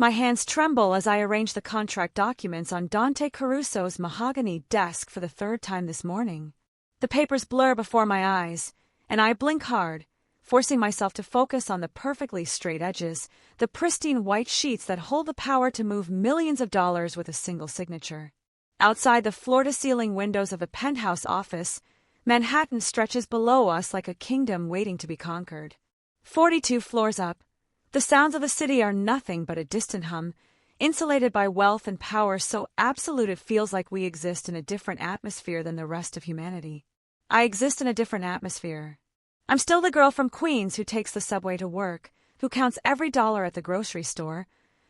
My hands tremble as I arrange the contract documents on Dante Caruso's mahogany desk for the third time this morning. The papers blur before my eyes, and I blink hard, forcing myself to focus on the perfectly straight edges, the pristine white sheets that hold the power to move millions of dollars with a single signature. Outside the floor-to-ceiling windows of a penthouse office, Manhattan stretches below us like a kingdom waiting to be conquered. 42 floors up, the sounds of the city are nothing but a distant hum, insulated by wealth and power so absolute it feels like we exist in a different atmosphere than the rest of humanity. I exist in a different atmosphere. I'm still the girl from Queens who takes the subway to work, who counts every dollar at the grocery store,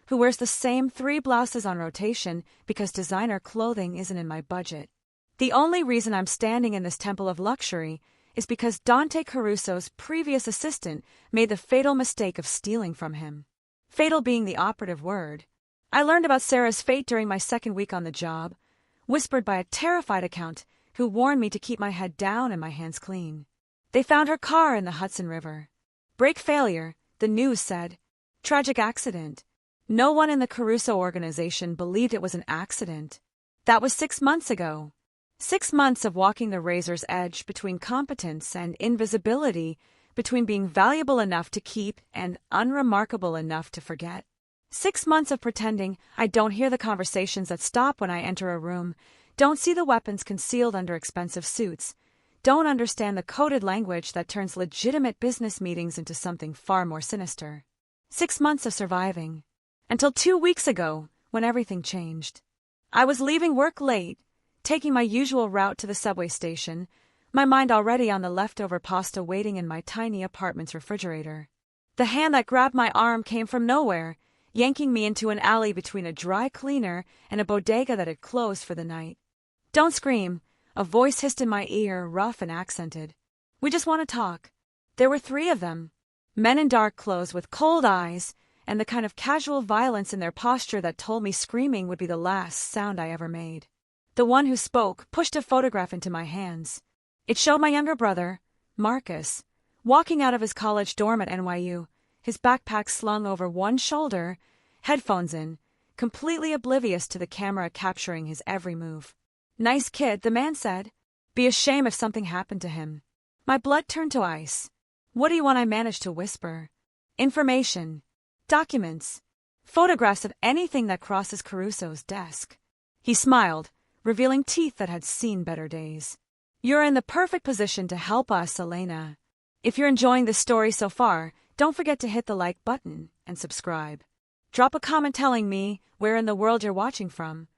who wears the same 3 blouses on rotation because designer clothing isn't in my budget. The only reason I'm standing in this temple of luxury is because Dante Caruso's previous assistant made the fatal mistake of stealing from him. Fatal being the operative word. I learned about Sarah's fate during my second week on the job, whispered by a terrified accountant who warned me to keep my head down and my hands clean. They found her car in the Hudson River. Brake failure, the news said. Tragic accident. No one in the Caruso organization believed it was an accident. That was 6 months ago. 6 months of walking the razor's edge between competence and invisibility, between being valuable enough to keep and unremarkable enough to forget. 6 months of pretending I don't hear the conversations that stop when I enter a room, don't see the weapons concealed under expensive suits, don't understand the coded language that turns legitimate business meetings into something far more sinister. 6 months of surviving. Until 2 weeks ago, when everything changed. I was leaving work late, taking my usual route to the subway station, my mind already on the leftover pasta waiting in my tiny apartment's refrigerator. The hand that grabbed my arm came from nowhere, yanking me into an alley between a dry cleaner and a bodega that had closed for the night. "Don't scream," a voice hissed in my ear, rough and accented. "We just want to talk." There were 3 of them. Men in dark clothes with cold eyes, and the kind of casual violence in their posture that told me screaming would be the last sound I ever made. The one who spoke pushed a photograph into my hands. It showed my younger brother, Marcus, walking out of his college dorm at NYU, his backpack slung over one shoulder, headphones in, completely oblivious to the camera capturing his every move. "Nice kid," the man said. "Be a shame if something happened to him." My blood turned to ice. "What do you want?" I managed to whisper. "Information. Documents. Photographs of anything that crosses Caruso's desk." He smiled, revealing teeth that had seen better days. "You're in the perfect position to help us, Elena. If you're enjoying this story so far, don't forget to hit the like button and subscribe. Drop a comment telling me where in the world you're watching from.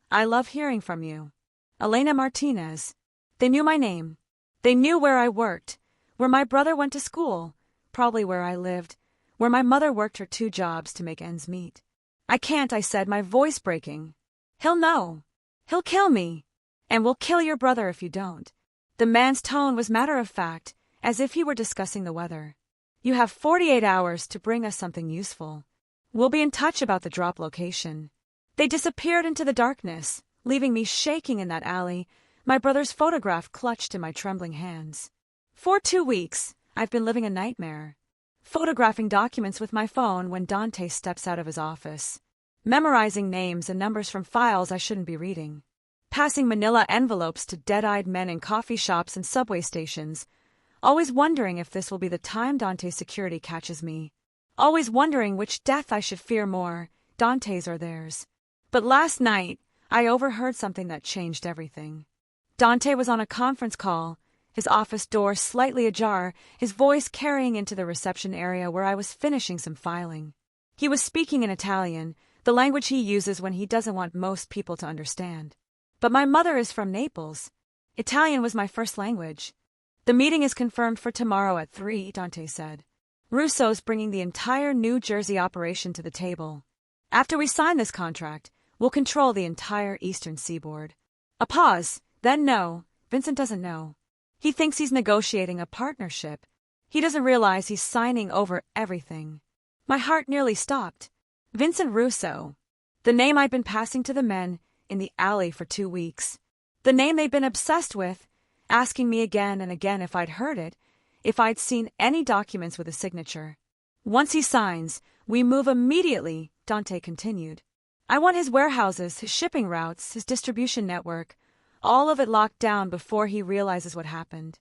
I love hearing from you." Elena Martinez. They knew my name. They knew where I worked, where my brother went to school, probably where I lived, where my mother worked her 2 jobs to make ends meet. "I can't," I said, my voice breaking. "He'll know. He'll kill me. And we'll kill your brother if you don't." The man's tone was matter-of-fact, as if he were discussing the weather. "You have 48 hours to bring us something useful. We'll be in touch about the drop location." They disappeared into the darkness, leaving me shaking in that alley, my brother's photograph clutched in my trembling hands. For 2 weeks, I've been living a nightmare. Photographing documents with my phone when Dante steps out of his office. Memorizing names and numbers from files I shouldn't be reading. Passing manila envelopes to dead-eyed men in coffee shops and subway stations. Always wondering if this will be the time Dante's security catches me. Always wondering which death I should fear more, Dante's or theirs. But last night, I overheard something that changed everything. Dante was on a conference call, his office door slightly ajar, his voice carrying into the reception area where I was finishing some filing. He was speaking in Italian, the language he uses when he doesn't want most people to understand. But my mother is from Naples. Italian was my first language. "The meeting is confirmed for tomorrow at 3, Dante said. "Russo's bringing the entire New Jersey operation to the table. After we sign this contract, we'll control the entire eastern seaboard." A pause, then no, Vincent doesn't know. He thinks he's negotiating a partnership. He doesn't realize he's signing over everything. My heart nearly stopped. Vincent Russo. The name I'd been passing to the men in the alley for 2 weeks. The name they'd been obsessed with, asking me again and again if I'd heard it, if I'd seen any documents with a signature. Once he signs, We move immediately, Dante continued. I want his warehouses, his shipping routes, his distribution network, all of it locked down before he realizes what happened.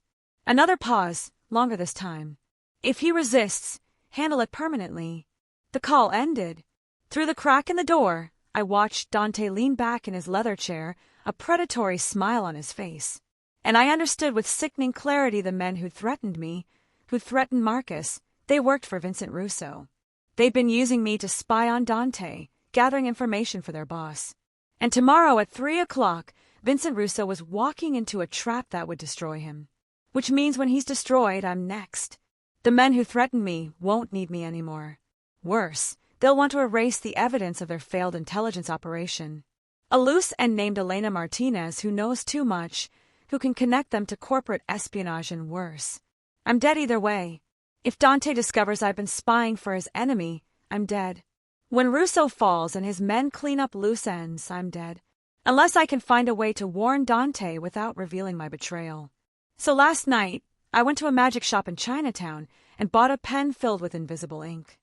Another pause, longer this time. If he resists, handle it permanently. The call ended. Through the crack in the door, I watched Dante lean back in his leather chair, a predatory smile on his face. And I understood with sickening clarity the men who'd threatened me, who'd threatened Marcus. They worked for Vincent Russo. They'd been using me to spy on Dante, gathering information for their boss. And tomorrow at 3 o'clock, Vincent Russo was walking into a trap that would destroy him. Which means when he's destroyed, I'm next. The men who threatened me won't need me anymore. Worse, they'll want to erase the evidence of their failed intelligence operation. A loose end named Elena Martinez who knows too much, who can connect them to corporate espionage and worse. I'm dead either way. If Dante discovers I've been spying for his enemy, I'm dead. When Russo falls and his men clean up loose ends, I'm dead. Unless I can find a way to warn Dante without revealing my betrayal. So last night, I went to a magic shop in Chinatown and bought a pen filled with invisible ink.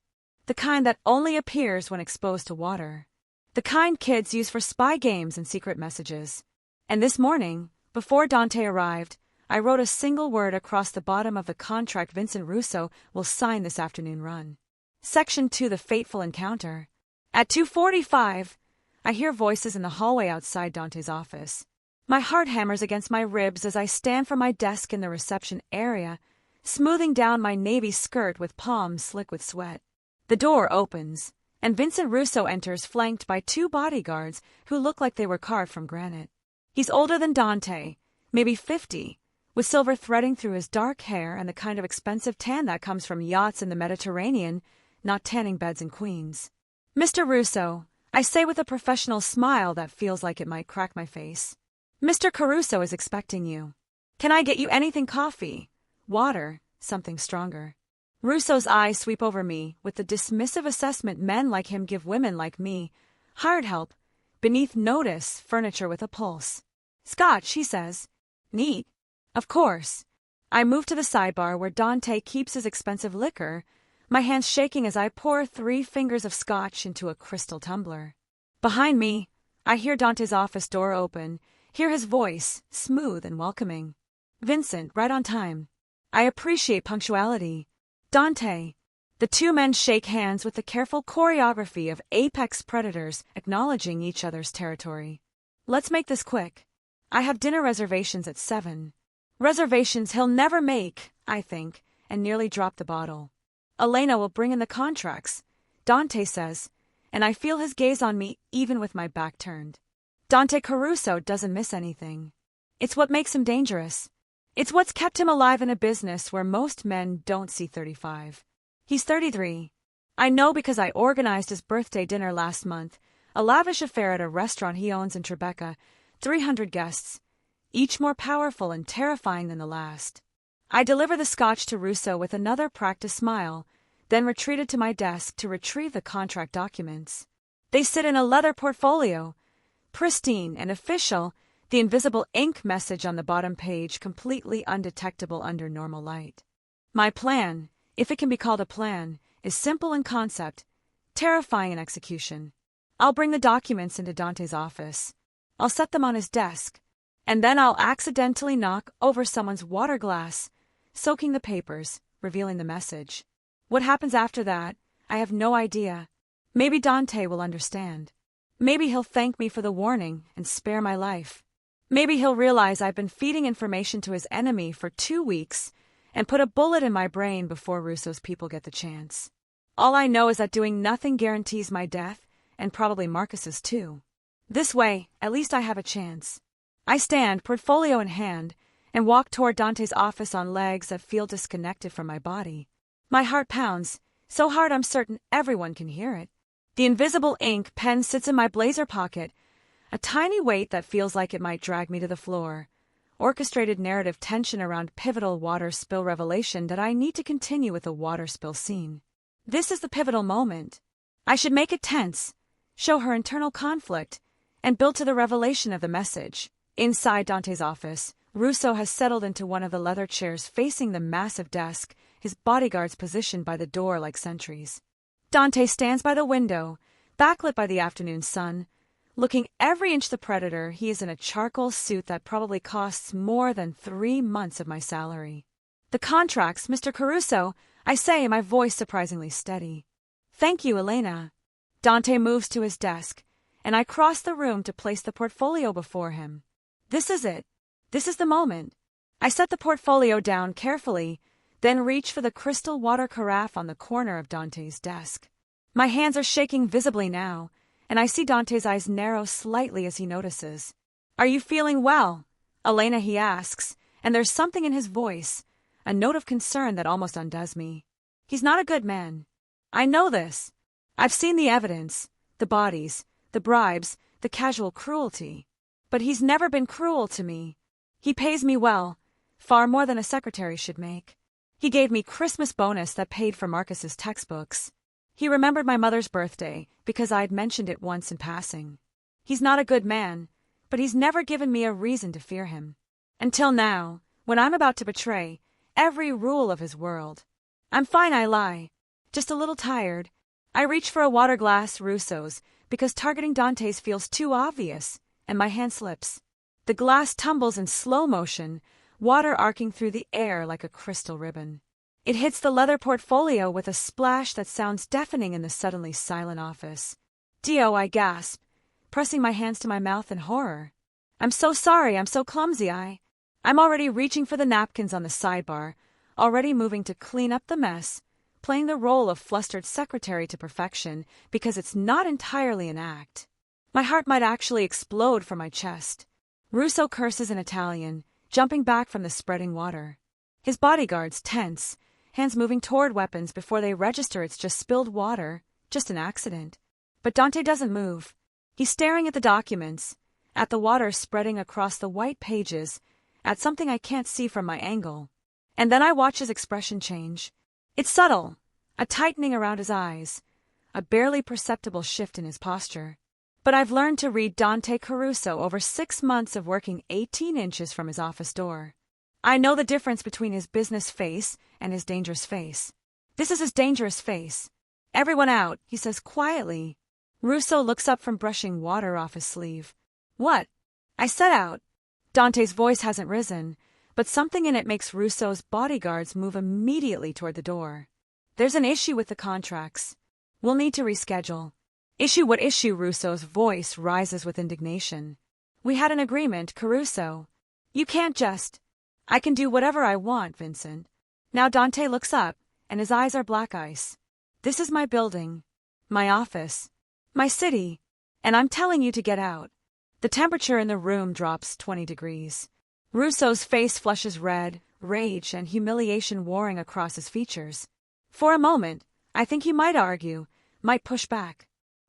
The kind that only appears when exposed to water. The kind kids use for spy games and secret messages. And this morning, before Dante arrived, I wrote a single word across the bottom of the contract Vincent Russo will sign this afternoon run. Section 2, the fateful encounter. At 2:45, I hear voices in the hallway outside Dante's office. My heart hammers against my ribs as I stand from my desk in the reception area, smoothing down my navy skirt with palms slick with sweat. The door opens, and Vincent Russo enters flanked by 2 bodyguards who look like they were carved from granite. He's older than Dante, maybe 50, with silver threading through his dark hair and the kind of expensive tan that comes from yachts in the Mediterranean, not tanning beds in Queens. Mr. Russo, I say with a professional smile that feels like it might crack my face. Mr. Caruso is expecting you. Can I get you anything? Coffee? Water? Something stronger? Russo's eyes sweep over me with the dismissive assessment men like him give women like me. Hired help. Beneath notice, furniture with a pulse. Scotch, he says. Neat. Of course. I move to the sidebar where Dante keeps his expensive liquor, my hands shaking as I pour 3 fingers of scotch into a crystal tumbler. Behind me, I hear Dante's office door open, hear his voice, smooth and welcoming. Vincent, right on time. I appreciate punctuality. Dante. The 2 men shake hands with the careful choreography of apex predators acknowledging each other's territory. Let's make this quick. I have dinner reservations at 7. Reservations he'll never make, I think, and nearly drop the bottle. Elena will bring in the contracts, Dante says, and I feel his gaze on me even with my back turned. Dante Caruso doesn't miss anything. It's what makes him dangerous. It's what's kept him alive in a business where most men don't see 35. He's 33. I know because I organized his birthday dinner last month, a lavish affair at a restaurant he owns in Tribeca, 300 guests, each more powerful and terrifying than the last. I deliver the scotch to Russo with another practiced smile, then retreated to my desk to retrieve the contract documents. They sit in a leather portfolio, pristine and official, the invisible ink message on the bottom page completely undetectable under normal light. My plan, if it can be called a plan, is simple in concept, terrifying in execution. I'll bring the documents into Dante's office. I'll set them on his desk, and then I'll accidentally knock over someone's water glass, soaking the papers, revealing the message. What happens after that, I have no idea. Maybe Dante will understand. Maybe he'll thank me for the warning and spare my life. Maybe he'll realize I've been feeding information to his enemy for 2 weeks and put a bullet in my brain before Russo's people get the chance. All I know is that doing nothing guarantees my death, and probably Marcus's too. This way, at least I have a chance. I stand, portfolio in hand, and walk toward Dante's office on legs that feel disconnected from my body. My heart pounds, so hard I'm certain everyone can hear it. The invisible ink pen sits in my blazer pocket, a tiny weight that feels like it might drag me to the floor. Orchestrated narrative tension around pivotal water spill revelation that I need to continue with the water spill scene. This is the pivotal moment. I should make it tense, show her internal conflict, and build to the revelation of the message. Inside Dante's office, Russo has settled into one of the leather chairs facing the massive desk, his bodyguards positioned by the door like sentries. Dante stands by the window, backlit by the afternoon sun, looking every inch the predator. He is in a charcoal suit that probably costs more than 3 months of my salary. The contracts, Mr. Caruso, I say, my voice surprisingly steady. Thank you, Elena. Dante moves to his desk, and I cross the room to place the portfolio before him. This is it. This is the moment. I set the portfolio down carefully, then reach for the crystal water carafe on the corner of Dante's desk. My hands are shaking visibly now, and I see Dante's eyes narrow slightly as he notices. Are you feeling well, Elena, he asks, and there's something in his voice, a note of concern that almost undoes me. He's not a good man. I know this. I've seen the evidence, the bodies, the bribes, the casual cruelty. But he's never been cruel to me. He pays me well, far more than a secretary should make. He gave me Christmas bonus that paid for Marcus's textbooks. He remembered my mother's birthday because I'd mentioned it once in passing. He's not a good man, but he's never given me a reason to fear him. Until now, when I'm about to betray every rule of his world. I'm fine, I lie. Just a little tired. I reach for a water glass, Russo's, because targeting Dante's feels too obvious, and my hand slips. The glass tumbles in slow motion, water arcing through the air like a crystal ribbon. It hits the leather portfolio with a splash that sounds deafening in the suddenly silent office. Dio, I gasp, pressing my hands to my mouth in horror. I'm so sorry, I'm so clumsy, I'm already reaching for the napkins on the sidebar, already moving to clean up the mess, playing the role of flustered secretary to perfection because it's not entirely an act. My heart might actually explode from my chest. Russo curses in Italian, jumping back from the spreading water. His bodyguards tense, hands moving toward weapons before they register it's just spilled water, just an accident. But Dante doesn't move. He's staring at the documents, at the water spreading across the white pages, at something I can't see from my angle. And then I watch his expression change. It's subtle, a tightening around his eyes, a barely perceptible shift in his posture. But I've learned to read Dante Caruso over 6 months of working 18 inches from his office door. I know the difference between his business face and his dangerous face. This is his dangerous face. Everyone out, he says quietly. Russo looks up from brushing water off his sleeve. What? I said out. Dante's voice hasn't risen, but something in it makes Russo's bodyguards move immediately toward the door. There's an issue with the contracts. We'll need to reschedule. Issue? What issue? Russo's voice rises with indignation. We had an agreement, Caruso. You can't just... I can do whatever I want, Vincent. Now Dante looks up, and his eyes are black ice. This is my building, my office, my city, and I'm telling you to get out. The temperature in the room drops 20 degrees. Russo's face flushes red, rage and humiliation warring across his features. For a moment, I think he might argue, might push back.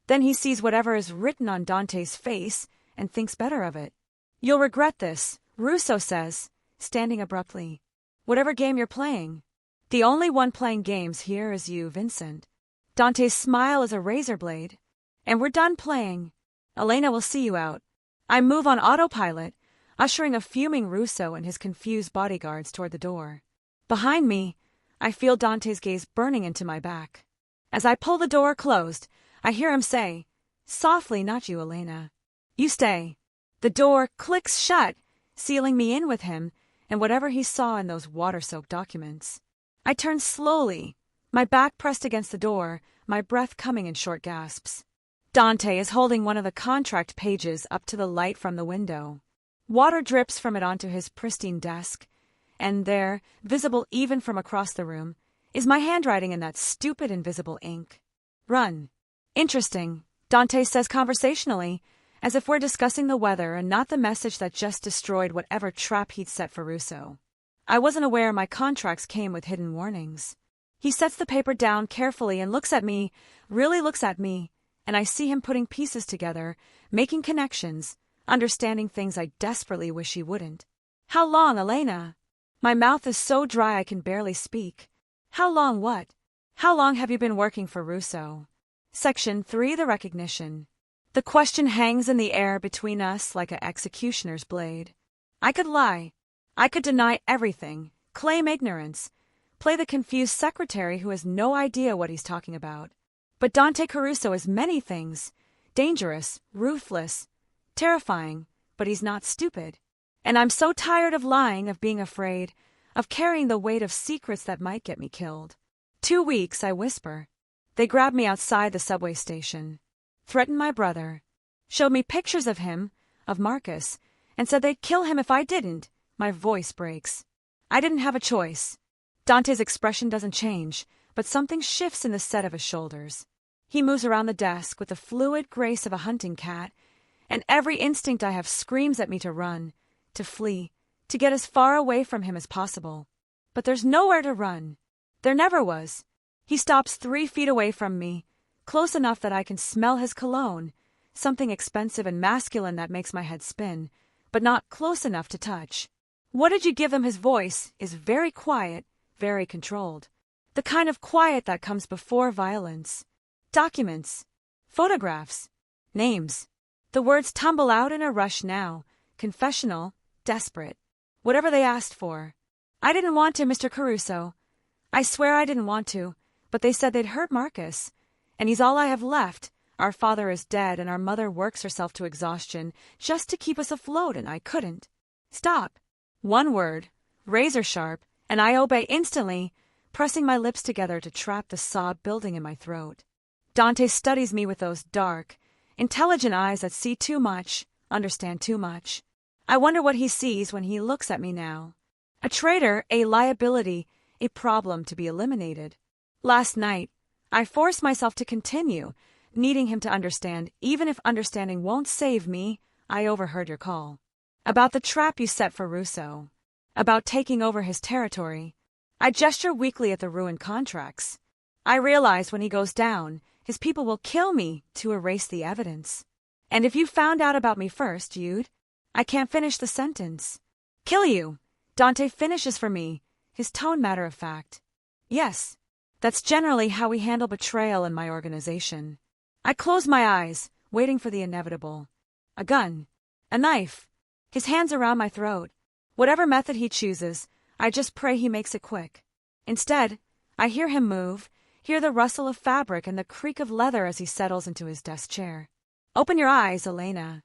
Then he sees whatever is written on Dante's face and thinks better of it. You'll regret this, Russo says, standing abruptly. Whatever game you're playing. The only one playing games here is you, Vincent. Dante's smile is a razor blade. And we're done playing. Elena will see you out. I move on autopilot, ushering a fuming Russo and his confused bodyguards toward the door. Behind me, I feel Dante's gaze burning into my back. As I pull the door closed, I hear him say, softly, not you, Elena. You stay. The door clicks shut, sealing me in with him and whatever he saw in those water-soaked documents. I turn slowly, my back pressed against the door, my breath coming in short gasps. Dante is holding one of the contract pages up to the light from the window. Water drips from it onto his pristine desk, and there, visible even from across the room, is my handwriting in that stupid invisible ink. Run. Interesting, Dante says conversationally, as if we're discussing the weather and not the message that just destroyed whatever trap he'd set for Russo. I wasn't aware my contracts came with hidden warnings. He sets the paper down carefully and looks at me, really looks at me, and I see him putting pieces together, making connections, understanding things I desperately wish he wouldn't. How long, Elena? My mouth is so dry I can barely speak. How long what? How long have you been working for Russo? Section 3, the recognition. The question hangs in the air between us like an executioner's blade. I could lie. I could deny everything, claim ignorance, play the confused secretary who has no idea what he's talking about. But Dante Caruso is many things. Dangerous, ruthless, terrifying, but he's not stupid. And I'm so tired of lying, of being afraid, of carrying the weight of secrets that might get me killed. 2 weeks, I whisper. They grabbed me outside the subway station, threatened my brother, showed me pictures of him, of Marcus, and said they'd kill him if I didn't. My voice breaks. I didn't have a choice. Dante's expression doesn't change, but something shifts in the set of his shoulders. He moves around the desk with the fluid grace of a hunting cat, and every instinct I have screams at me to run, to flee, to get as far away from him as possible. But there's nowhere to run. There never was. He stops 3 feet away from me, close enough that I can smell his cologne, something expensive and masculine that makes my head spin, but not close enough to touch. What did you give him? His voice is very quiet, very controlled. The kind of quiet that comes before violence. Documents. Photographs. Names. The words tumble out in a rush now. Confessional. Desperate. Whatever they asked for. I didn't want to, Mr. Caruso. I swear I didn't want to, but they said they'd hurt Marcus. And he's all I have left. Our father is dead and our mother works herself to exhaustion just to keep us afloat, and I couldn't. Stop. One word. Razor sharp, and I obey instantly, pressing my lips together to trap the sob building in my throat. Dante studies me with those dark, intelligent eyes that see too much, understand too much. I wonder what he sees when he looks at me now. A traitor, a liability, a problem to be eliminated. Last night, I forced myself to continue, needing him to understand, even if understanding won't save me. I overheard your call. About the trap you set for Russo. About taking over his territory. I gesture weakly at the ruined contracts. I realize when he goes down, his people will kill me to erase the evidence. And if you found out about me first, you'd... I can't finish the sentence. Kill you. Dante finishes for me, his tone matter-of-fact. Yes, that's generally how we handle betrayal in my organization. I close my eyes, waiting for the inevitable. A gun. A knife. His hands around my throat. Whatever method he chooses, I just pray he makes it quick. Instead, I hear him move, hear the rustle of fabric and the creak of leather as he settles into his desk chair. Open your eyes, Elena.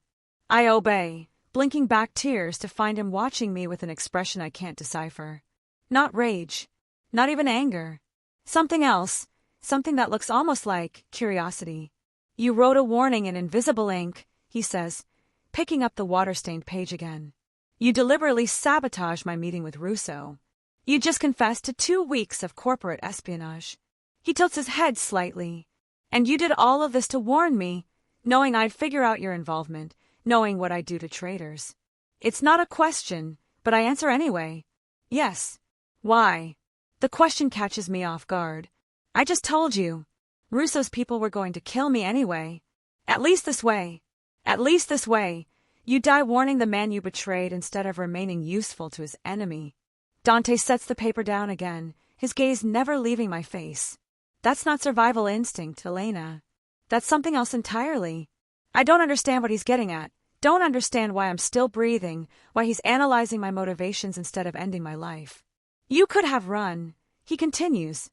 I obey, blinking back tears to find him watching me with an expression I can't decipher. Not rage. Not even anger. Something else. Something that looks almost like curiosity. You wrote a warning in invisible ink, he says, picking up the water-stained page again. You deliberately sabotaged my meeting with Russo. You just confessed to 2 weeks of corporate espionage. He tilts his head slightly. And you did all of this to warn me, knowing I'd figure out your involvement, knowing what I do to traitors. It's not a question, but I answer anyway. Yes. Why? The question catches me off guard. I just told you. Russo's people were going to kill me anyway. At least this way. At least this way. You die warning the man you betrayed instead of remaining useful to his enemy. Dante sets the paper down again, his gaze never leaving my face. That's not survival instinct, Elena. That's something else entirely. I don't understand what he's getting at. Don't understand why I'm still breathing, why he's analyzing my motivations instead of ending my life. You could have run, he continues,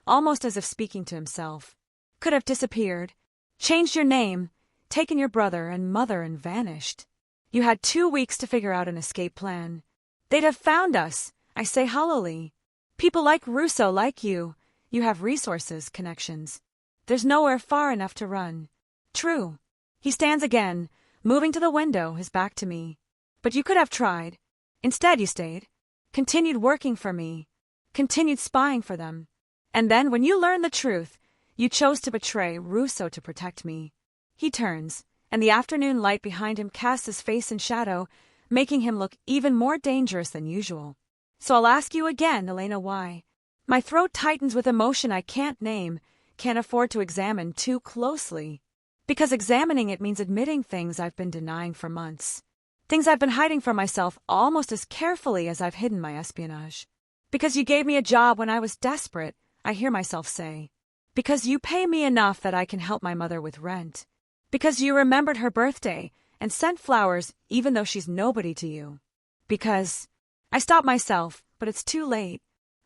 almost as if speaking to himself. Could have disappeared, changed your name, taken your brother and mother and vanished. You had 2 weeks to figure out an escape plan. They'd have found us, I say hollowly. People like Russo, like you have resources, connections. There's nowhere far enough to run. True. He stands again, moving to the window, his back to me. But you could have tried. Instead, you stayed. Continued working for me. Continued spying for them. And then, when you learned the truth, you chose to betray Russo to protect me. He turns, and the afternoon light behind him casts his face in shadow, making him look even more dangerous than usual. So I'll ask you again, Elena, why? My throat tightens with emotion I can't name, can't afford to examine too closely. Because examining it means admitting things I've been denying for months. Things I've been hiding from myself almost as carefully as I've hidden my espionage. Because you gave me a job when I was desperate, I hear myself say. Because you pay me enough that I can help my mother with rent. Because you remembered her birthday and sent flowers even though she's nobody to you. Because... I stop myself, but it's too late.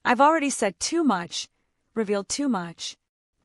I've already said too much, revealed too much.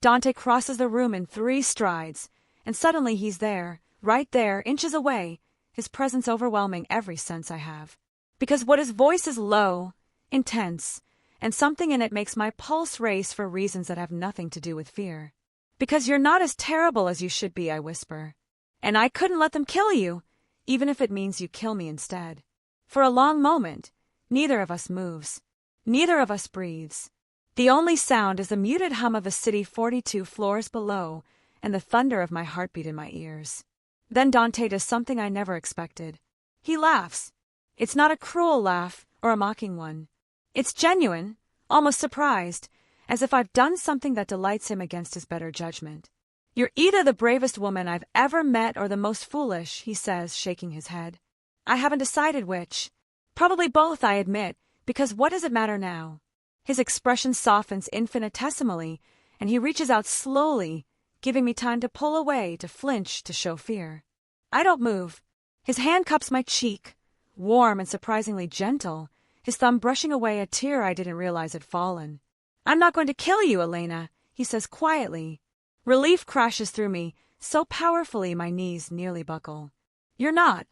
Dante crosses the room in 3 strides, and suddenly he's there, right there, inches away, his presence overwhelming every sense I have. Because what his voice is low, intense, and something in it makes my pulse race for reasons that have nothing to do with fear. Because you're not as terrible as you should be, I whisper. And I couldn't let them kill you, even if it means you kill me instead. For a long moment, neither of us moves. Neither of us breathes. The only sound is the muted hum of the city 42 floors below and the thunder of my heartbeat in my ears. Then Dante does something I never expected. He laughs. It's not a cruel laugh or a mocking one. It's genuine, almost surprised, as if I've done something that delights him against his better judgment. You're either the bravest woman I've ever met or the most foolish, he says, shaking his head. I haven't decided which. Probably both, I admit, because what does it matter now? His expression softens infinitesimally, and he reaches out slowly, giving me time to pull away, to flinch, to show fear. I don't move. His hand cups my cheek, warm and surprisingly gentle, his thumb brushing away a tear I didn't realize had fallen. I'm not going to kill you, Elena, he says quietly. Relief crashes through me, so powerfully my knees nearly buckle. You're not.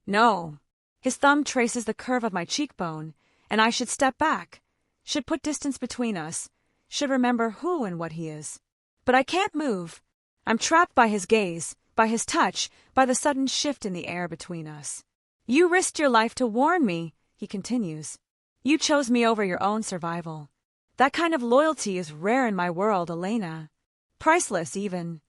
No. His thumb traces the curve of my cheekbone, and I should step back, should put distance between us, should remember who and what he is. But I can't move. I'm trapped by his gaze, by his touch, by the sudden shift in the air between us. You risked your life to warn me, he continues. You chose me over your own survival. That kind of loyalty is rare in my world, Elena. Priceless, even.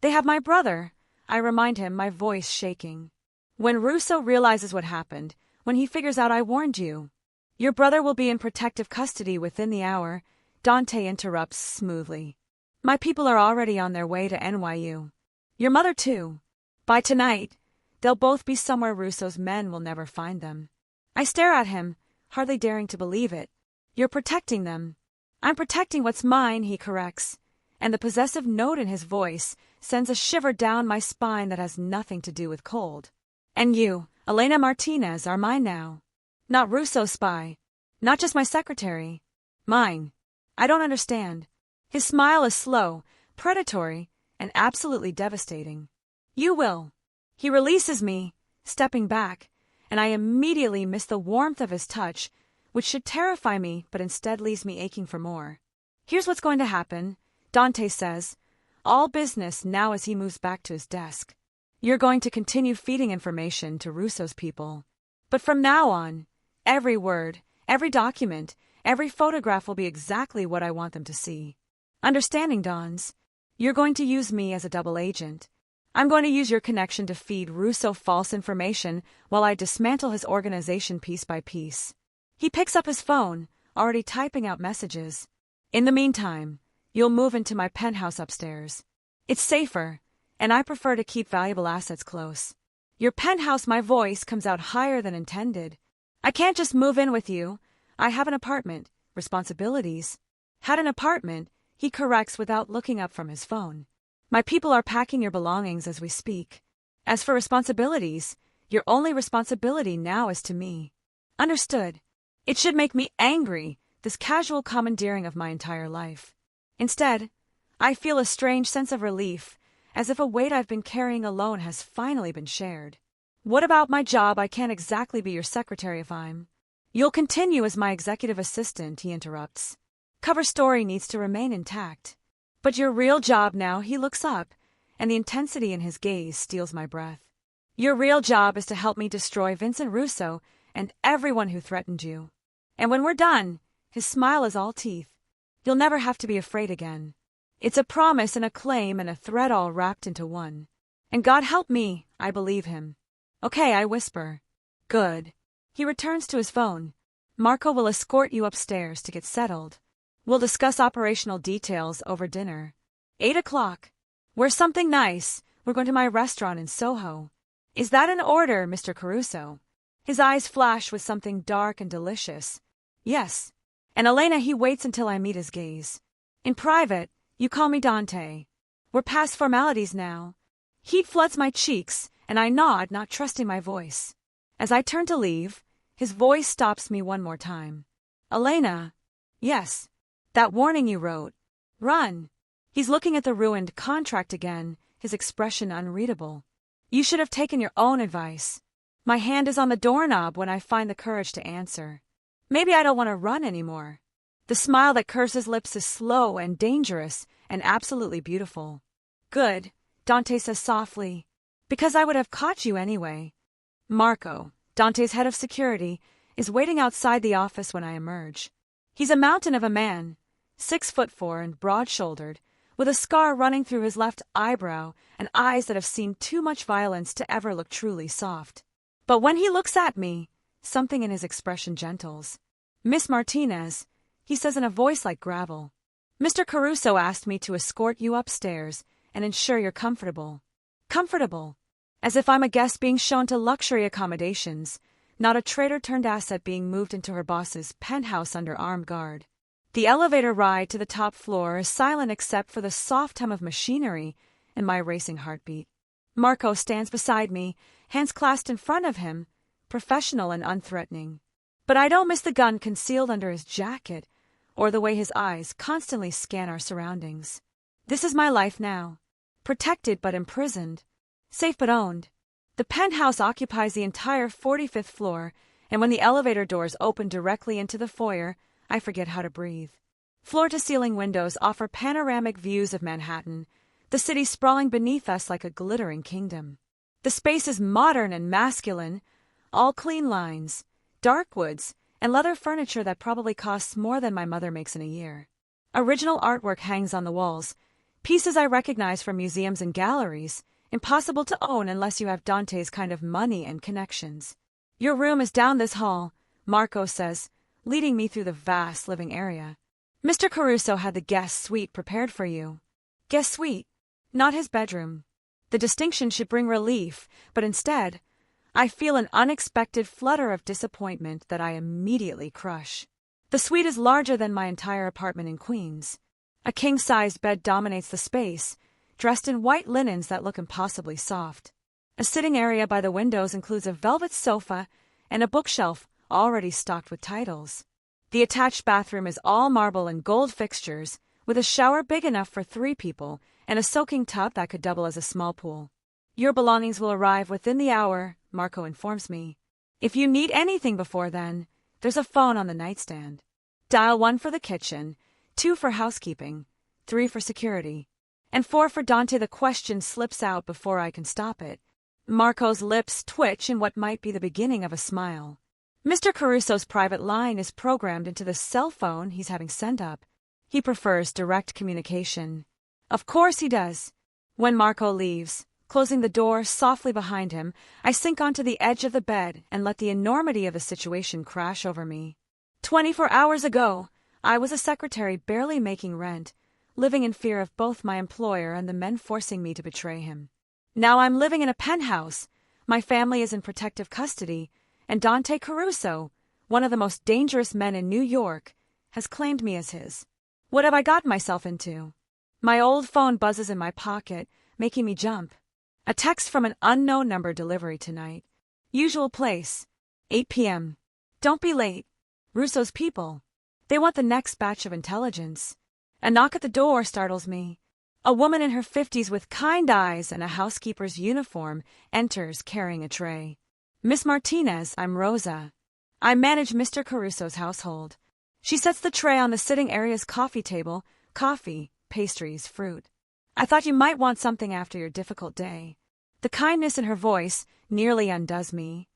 They have my brother, I remind him, my voice shaking. When Russo realizes what happened, when he figures out I warned you. Your brother will be in protective custody within the hour, Dante interrupts smoothly. My people are already on their way to NYU. Your mother, too. By tonight, they'll both be somewhere Russo's men will never find them. I stare at him, hardly daring to believe it. You're protecting them. I'm protecting what's mine, he corrects, and the possessive note in his voice sends a shiver down my spine that has nothing to do with cold. And you, Elena Martinez, are mine now. Not Russo's spy. Not just my secretary. Mine. I don't understand. His smile is slow, predatory, and absolutely devastating. You will. He releases me, stepping back, and I immediately miss the warmth of his touch, which should terrify me but instead leaves me aching for more. Here's what's going to happen, Dante says, all business now as he moves back to his desk. You're going to continue feeding information to Russo's people. But from now on, every word, every document, every photograph will be exactly what I want them to see. Understanding dawns. You're going to use me as a double agent. I'm going to use your connection to feed Russo false information while I dismantle his organization piece by piece. He picks up his phone, already typing out messages. In the meantime, you'll move into my penthouse upstairs. It's safer, and I prefer to keep valuable assets close. Your penthouse, my voice comes out higher than intended. I can't just move in with you. I have an apartment, responsibilities. Had an apartment, he corrects without looking up from his phone. My people are packing your belongings as we speak. As for responsibilities, your only responsibility now is to me. Understood. It should make me angry, this casual commandeering of my entire life. Instead, I feel a strange sense of relief, as if a weight I've been carrying alone has finally been shared. What about my job? I can't exactly be your secretary if I'm... You'll continue as my executive assistant, he interrupts. Cover story needs to remain intact. But your real job now, he looks up, and the intensity in his gaze steals my breath. Your real job is to help me destroy Vincent Russo and everyone who threatened you. And when we're done, his smile is all teeth. You'll never have to be afraid again. It's a promise and a claim and a threat all wrapped into one. And God help me, I believe him. Okay, I whisper. Good. He returns to his phone. Marco will escort you upstairs to get settled. We'll discuss operational details over dinner. 8 o'clock. We're something nice. We're going to my restaurant in Soho. Is that an order, Mr. Caruso? His eyes flash with something dark and delicious. Yes. And Elena, he waits until I meet his gaze. In private, you call me Dante. We're past formalities now. Heat floods my cheeks, and I nod, not trusting my voice. As I turn to leave, his voice stops me one more time. Elena. Yes. That warning you wrote. Run. He's looking at the ruined contract again, his expression unreadable. You should have taken your own advice. My hand is on the doorknob when I find the courage to answer. Maybe I don't want to run anymore. The smile that curves his lips is slow and dangerous and absolutely beautiful. Good, Dante says softly. Because I would have caught you anyway. Marco, Dante's head of security, is waiting outside the office when I emerge. He's a mountain of a man, 6'4" and broad-shouldered, with a scar running through his left eyebrow and eyes that have seen too much violence to ever look truly soft. But when he looks at me, something in his expression gentles. Miss Martinez, he says in a voice like gravel. Mr. Caruso asked me to escort you upstairs and ensure you're comfortable. Comfortable. As if I'm a guest being shown to luxury accommodations, not a traitor-turned-asset being moved into her boss's penthouse under armed guard. The elevator ride to the top floor is silent except for the soft hum of machinery and my racing heartbeat. Marco stands beside me, hands clasped in front of him, professional and unthreatening. But I don't miss the gun concealed under his jacket, or the way his eyes constantly scan our surroundings. This is my life now. Protected but imprisoned. Safe but owned. The penthouse occupies the entire 45th floor, and when the elevator doors open directly into the foyer, I forget how to breathe. Floor-to-ceiling windows offer panoramic views of Manhattan, the city sprawling beneath us like a glittering kingdom. The space is modern and masculine, all clean lines, dark woods, and leather furniture that probably costs more than my mother makes in a year. Original artwork hangs on the walls, pieces I recognize from museums and galleries, impossible to own unless you have Dante's kind of money and connections. Your room is down this hall, Marco says, leading me through the vast living area. Mr. Caruso had the guest suite prepared for you. Guest suite, not his bedroom. The distinction should bring relief, but instead, I feel an unexpected flutter of disappointment that I immediately crush. The suite is larger than my entire apartment in Queens. A king-sized bed dominates the space, dressed in white linens that look impossibly soft. A sitting area by the windows includes a velvet sofa and a bookshelf already stocked with titles. The attached bathroom is all marble and gold fixtures, with a shower big enough for 3 people and a soaking tub that could double as a small pool. Your belongings will arrive within the hour, Marco informs me. If you need anything before then, there's a phone on the nightstand. Dial 1 for the kitchen, 2 for housekeeping, 3 for security, and 4 for Dante. The question slips out before I can stop it. Marco's lips twitch in what might be the beginning of a smile. Mr. Caruso's private line is programmed into the cell phone he's having sent up. He prefers direct communication. Of course he does. When Marco leaves, closing the door softly behind him, I sink onto the edge of the bed and let the enormity of the situation crash over me. 24 hours ago, I was a secretary barely making rent, living in fear of both my employer and the men forcing me to betray him. Now I'm living in a penthouse, my family is in protective custody, and Dante Caruso, one of the most dangerous men in New York, has claimed me as his. What have I gotten myself into? My old phone buzzes in my pocket, making me jump. A text from an unknown number: delivery tonight. Usual place, 8 p.m. Don't be late. Russo's people. They want the next batch of intelligence. A knock at the door startles me. A woman in her 50s with kind eyes and a housekeeper's uniform enters carrying a tray. Miss Martinez, I'm Rosa. I manage Mr. Caruso's household. She sets the tray on the sitting area's coffee table, coffee, pastries, fruit. I thought you might want something after your difficult day. The kindness in her voice nearly undoes me.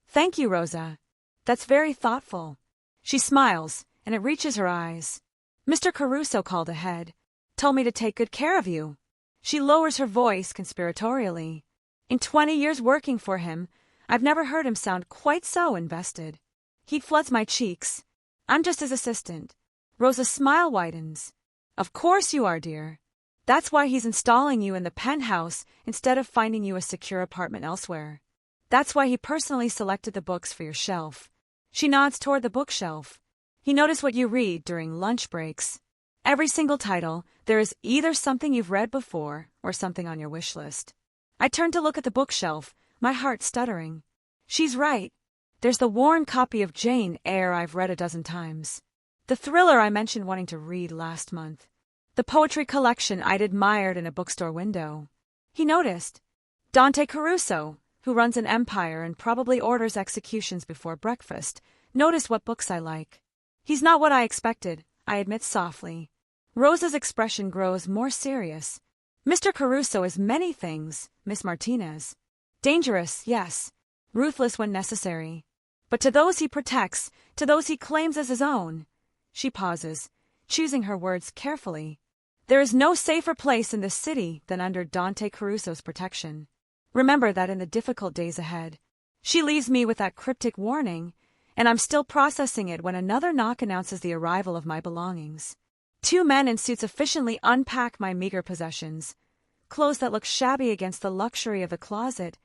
Thank you, Rosa. That's very thoughtful. She smiles, and it reaches her eyes. Mr. Caruso called ahead, told me to take good care of you. She lowers her voice conspiratorially. In 20 years working for him, I've never heard him sound quite so invested. Heat floods my cheeks. I'm just his assistant. Rosa's smile widens. Of course you are, dear. That's why he's installing you in the penthouse instead of finding you a secure apartment elsewhere. That's why he personally selected the books for your shelf. She nods toward the bookshelf. He noticed what you read during lunch breaks. Every single title, there is either something you've read before or something on your wish list. I turn to look at the bookshelf, my heart stuttering. She's right. There's the worn copy of Jane Eyre I've read a dozen times. The thriller I mentioned wanting to read last month. The the poetry collection I'd admired in a bookstore window. He noticed. Dante Caruso, who runs an empire and probably orders executions before breakfast, noticed what books I like. He's not what I expected, I admit softly. Rosa's expression grows more serious. Mr. Caruso is many things, Miss Martinez. Dangerous, yes. Ruthless when necessary. But to those he protects, to those he claims as his own. She pauses, choosing her words carefully. There is no safer place in this city than under Dante Caruso's protection. Remember that in the difficult days ahead. She leaves me with that cryptic warning, and I'm still processing it when another knock announces the arrival of my belongings. 2 men in suits efficiently unpack my meager possessions. Clothes that look shabby against the luxury of the closet,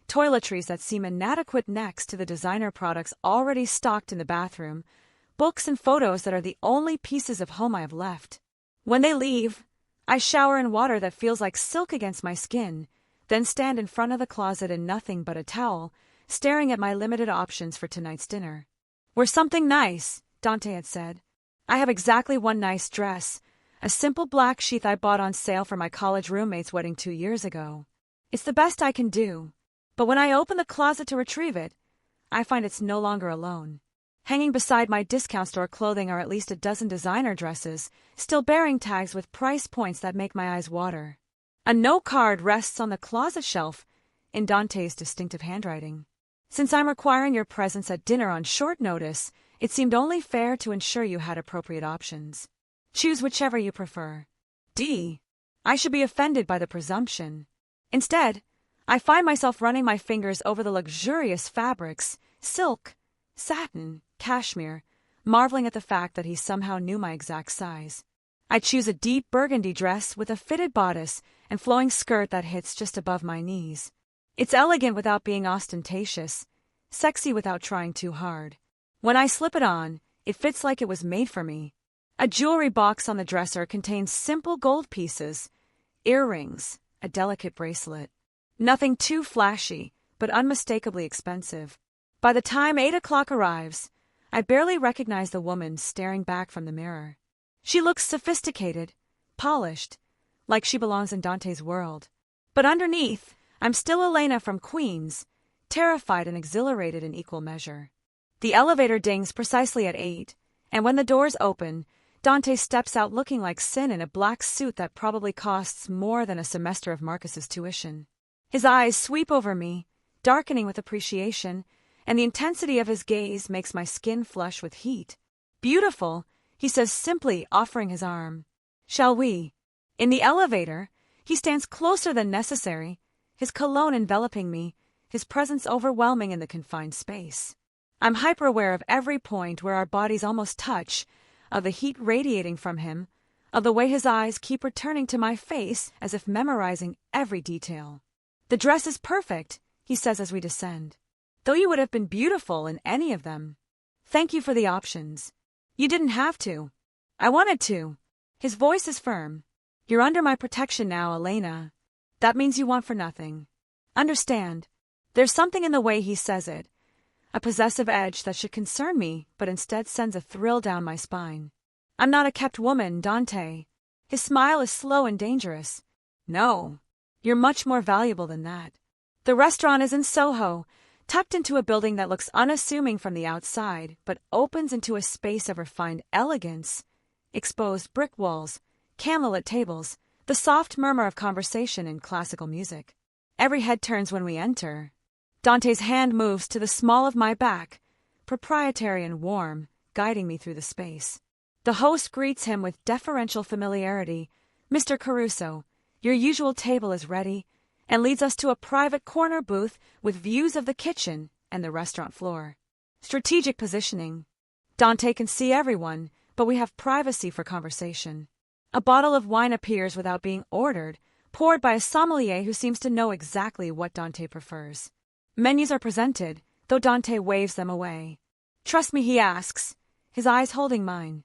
toiletries that seem inadequate next to the designer products already stocked in the bathroom, books and photos that are the only pieces of home I have left. When they leave, I shower in water that feels like silk against my skin, then stand in front of the closet in nothing but a towel, staring at my limited options for tonight's dinner. Wear something nice, Dante had said. I have exactly one nice dress, a simple black sheath I bought on sale for my college roommate's wedding 2 years ago. It's the best I can do, but when I open the closet to retrieve it, I find it's no longer alone. Hanging beside my discount store clothing are at least a dozen designer dresses, still bearing tags with price points that make my eyes water. A no card rests on the closet shelf, in Dante's distinctive handwriting. Since I'm requiring your presence at dinner on short notice, it seemed only fair to ensure you had appropriate options. Choose whichever you prefer. I should be offended by the presumption. Instead, I find myself running my fingers over the luxurious fabrics, silk, satin, cashmere, marveling at the fact that he somehow knew my exact size. I choose a deep burgundy dress with a fitted bodice and flowing skirt that hits just above my knees. It's elegant without being ostentatious, sexy without trying too hard. When I slip it on, it fits like it was made for me. A jewelry box on the dresser contains simple gold pieces, earrings, a delicate bracelet. Nothing too flashy, but unmistakably expensive. By the time 8 o'clock arrives, I barely recognize the woman staring back from the mirror. She looks sophisticated, polished, like she belongs in Dante's world. But underneath, I'm still Elena from Queens, terrified and exhilarated in equal measure. The elevator dings precisely at 8, and when the doors open, Dante steps out looking like sin in a black suit that probably costs more than a semester of Marcus's tuition. His eyes sweep over me, darkening with appreciation, and the intensity of his gaze makes my skin flush with heat. Beautiful, he says simply, offering his arm. Shall we? In the elevator, he stands closer than necessary, his cologne enveloping me, his presence overwhelming in the confined space. I'm hyper-aware of every point where our bodies almost touch, of the heat radiating from him, of the way his eyes keep returning to my face as if memorizing every detail. The dress is perfect, he says as we descend. Though you would have been beautiful in any of them. Thank you for the options. You didn't have to. I wanted to. His voice is firm. You're under my protection now, Elena. That means you want for nothing. Understand. There's something in the way he says it. A possessive edge that should concern me, but instead sends a thrill down my spine. I'm not a kept woman, Dante. His smile is slow and dangerous. No. You're much more valuable than that. The restaurant is in Soho, tucked into a building that looks unassuming from the outside, but opens into a space of refined elegance. Exposed brick walls, candlelit tables, the soft murmur of conversation and classical music. Every head turns when we enter. Dante's hand moves to the small of my back, proprietary and warm, guiding me through the space. The host greets him with deferential familiarity. Mr. Caruso, your usual table is ready, and leads us to a private corner booth with views of the kitchen and the restaurant floor. Strategic positioning. Dante can see everyone, but we have privacy for conversation. A bottle of wine appears without being ordered, poured by a sommelier who seems to know exactly what Dante prefers. Menus are presented, though Dante waves them away. Trust me, he asks, his eyes holding mine.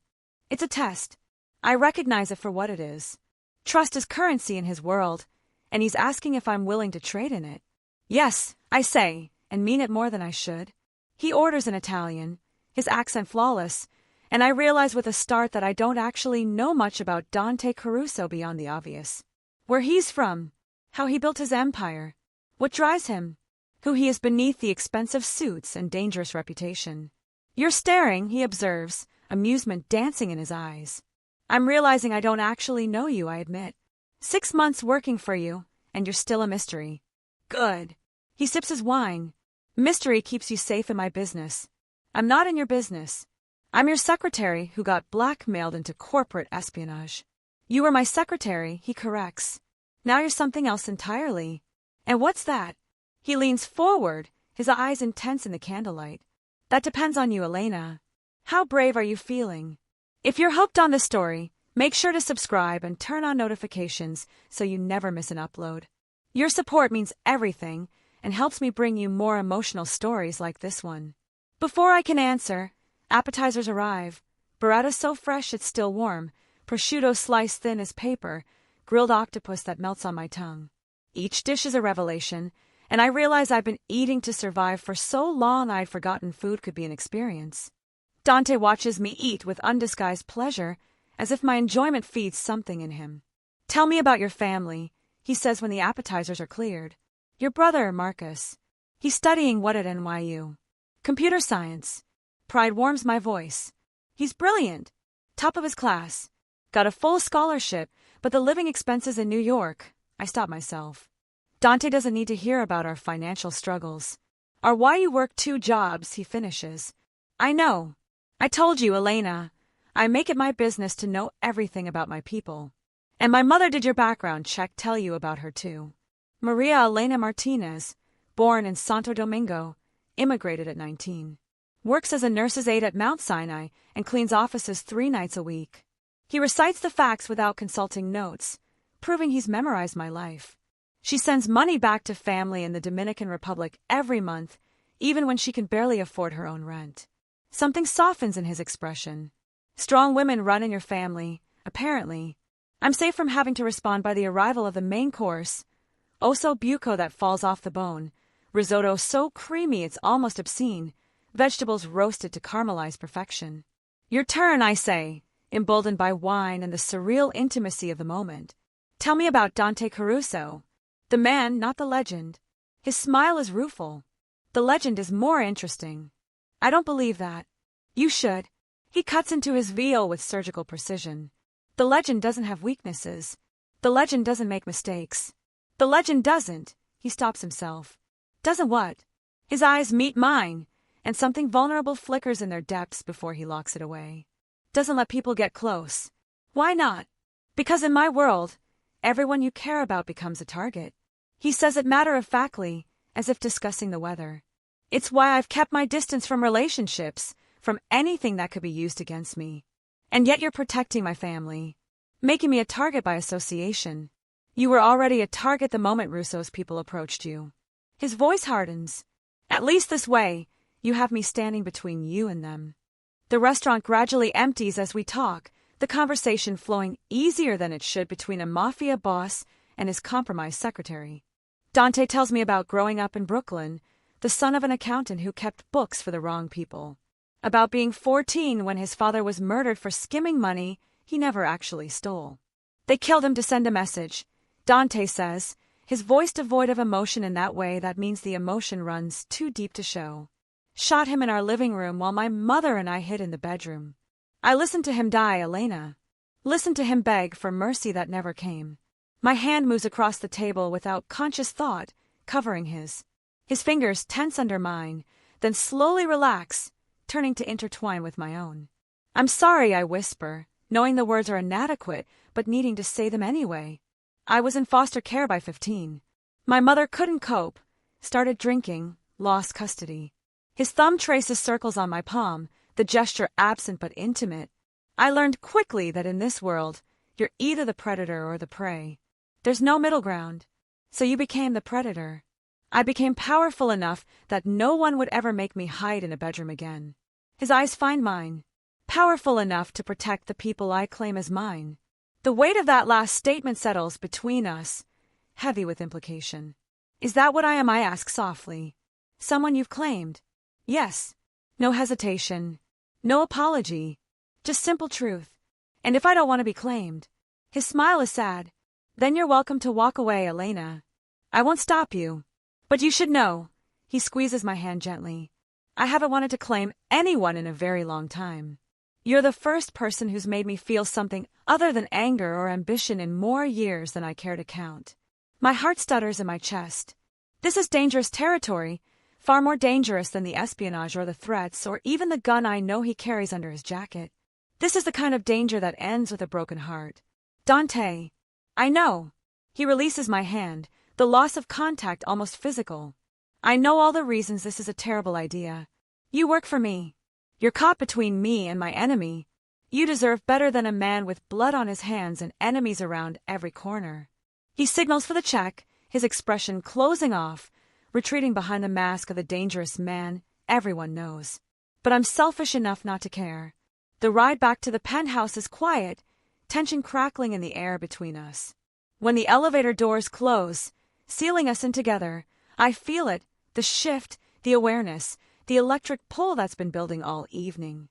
It's a test. I recognize it for what it is. Trust is currency in his world, and he's asking if I'm willing to trade in it. Yes, I say, and mean it more than I should. He orders in Italian, his accent flawless, And I realize with a start that I don't actually know much about Dante Caruso beyond the obvious. Where he's from, how he built his empire, what drives him, who he is beneath the expensive suits and dangerous reputation. You're staring, he observes, amusement dancing in his eyes. I'm realizing I don't actually know you, I admit. 6 months working for you, and you're still a mystery. Good. He sips his wine. Mystery keeps you safe in my business. I'm not in your business. I'm your secretary who got blackmailed into corporate espionage. You were my secretary, he corrects. Now you're something else entirely. And what's that? He leans forward, his eyes intense in the candlelight. That depends on you, Elena. How brave are you feeling? If you're hooked on this story, make sure to subscribe and turn on notifications so you never miss an upload. Your support means everything and helps me bring you more emotional stories like this one. Before I can answer, appetizers arrive. Burrata so fresh it's still warm, prosciutto sliced thin as paper, grilled octopus that melts on my tongue. Each dish is a revelation, and I realize I've been eating to survive for so long I'd forgotten food could be an experience. Dante watches me eat with undisguised pleasure, as if my enjoyment feeds something in him. Tell me about your family, he says when the appetizers are cleared. Your brother, Marcus. He's studying what at NYU? Computer science. Pride warms my voice. He's brilliant. Top of his class. Got a full scholarship, but the living expenses in New York. I stop myself. Dante doesn't need to hear about our financial struggles. Or why you work 2 jobs, he finishes. I know. I told you, Elena. I make it my business to know everything about my people. And my mother did your background check tell you about her too. Maria Elena Martinez, born in Santo Domingo, immigrated at 19. Works as a nurse's aide at Mount Sinai and cleans offices 3 nights a week. He recites the facts without consulting notes, proving he's memorized my life. She sends money back to family in the Dominican Republic every month, even when she can barely afford her own rent. Something softens in his expression. Strong women run in your family, apparently. I'm safe from having to respond by the arrival of the main course. Osso buco that falls off the bone, risotto so creamy it's almost obscene, vegetables roasted to caramelize perfection. Your turn, I say, emboldened by wine and the surreal intimacy of the moment. Tell me about Dante Caruso. The man, not the legend. His smile is rueful. The legend is more interesting. I don't believe that. You should. He cuts into his veal with surgical precision. The legend doesn't have weaknesses. The legend doesn't make mistakes. The legend doesn't. He stops himself. Doesn't what? His eyes meet mine, and something vulnerable flickers in their depths before he locks it away. Doesn't let people get close. Why not? Because in my world, everyone you care about becomes a target. He says it matter-of-factly, as if discussing the weather. It's why I've kept my distance from relationships, from anything that could be used against me. And yet you're protecting my family, making me a target by association. You were already a target the moment Russo's people approached you. His voice hardens. At least this way, you have me standing between you and them. The restaurant gradually empties as we talk, the conversation flowing easier than it should between a Mafia boss and his compromised secretary. Dante tells me about growing up in Brooklyn, the son of an accountant who kept books for the wrong people. About being 14 when his father was murdered for skimming money he never actually stole. They killed him to send a message, Dante says, his voice devoid of emotion in that way that means the emotion runs too deep to show. Shot him in our living room while my mother and I hid in the bedroom. I listened to him die, Elena. Listened to him beg for mercy that never came. My hand moves across the table without conscious thought, covering his. His fingers tense under mine, then slowly relax, turning to intertwine with my own. I'm sorry, I whisper, knowing the words are inadequate, but needing to say them anyway. I was in foster care by 15. My mother couldn't cope, started drinking, lost custody. His thumb traces circles on my palm, the gesture absent but intimate. I learned quickly that in this world, you're either the predator or the prey. There's no middle ground. So you became the predator. I became powerful enough that no one would ever make me hide in a bedroom again. His eyes find mine. Powerful enough to protect the people I claim as mine. The weight of that last statement settles between us, heavy with implication. Is that what I am? I ask softly. Someone you've claimed? Yes. No hesitation. No apology. Just simple truth. And if I don't want to be claimed, his smile is sad. Then you're welcome to walk away, Elena. I won't stop you. But you should know. He squeezes my hand gently. I haven't wanted to claim anyone in a very long time. You're the first person who's made me feel something other than anger or ambition in more years than I care to count. My heart stutters in my chest. This is dangerous territory, far more dangerous than the espionage or the threats or even the gun I know he carries under his jacket. This is the kind of danger that ends with a broken heart. Dante. I know. He releases my hand, the loss of contact almost physical. I know all the reasons this is a terrible idea. You work for me. You're caught between me and my enemy. You deserve better than a man with blood on his hands and enemies around every corner. He signals for the check, his expression closing off, retreating behind the mask of the dangerous man everyone knows. But I'm selfish enough not to care. The ride back to the penthouse is quiet, tension crackling in the air between us. When the elevator doors close, sealing us in together, I feel it, the shift, the awareness, the electric pull that's been building all evening.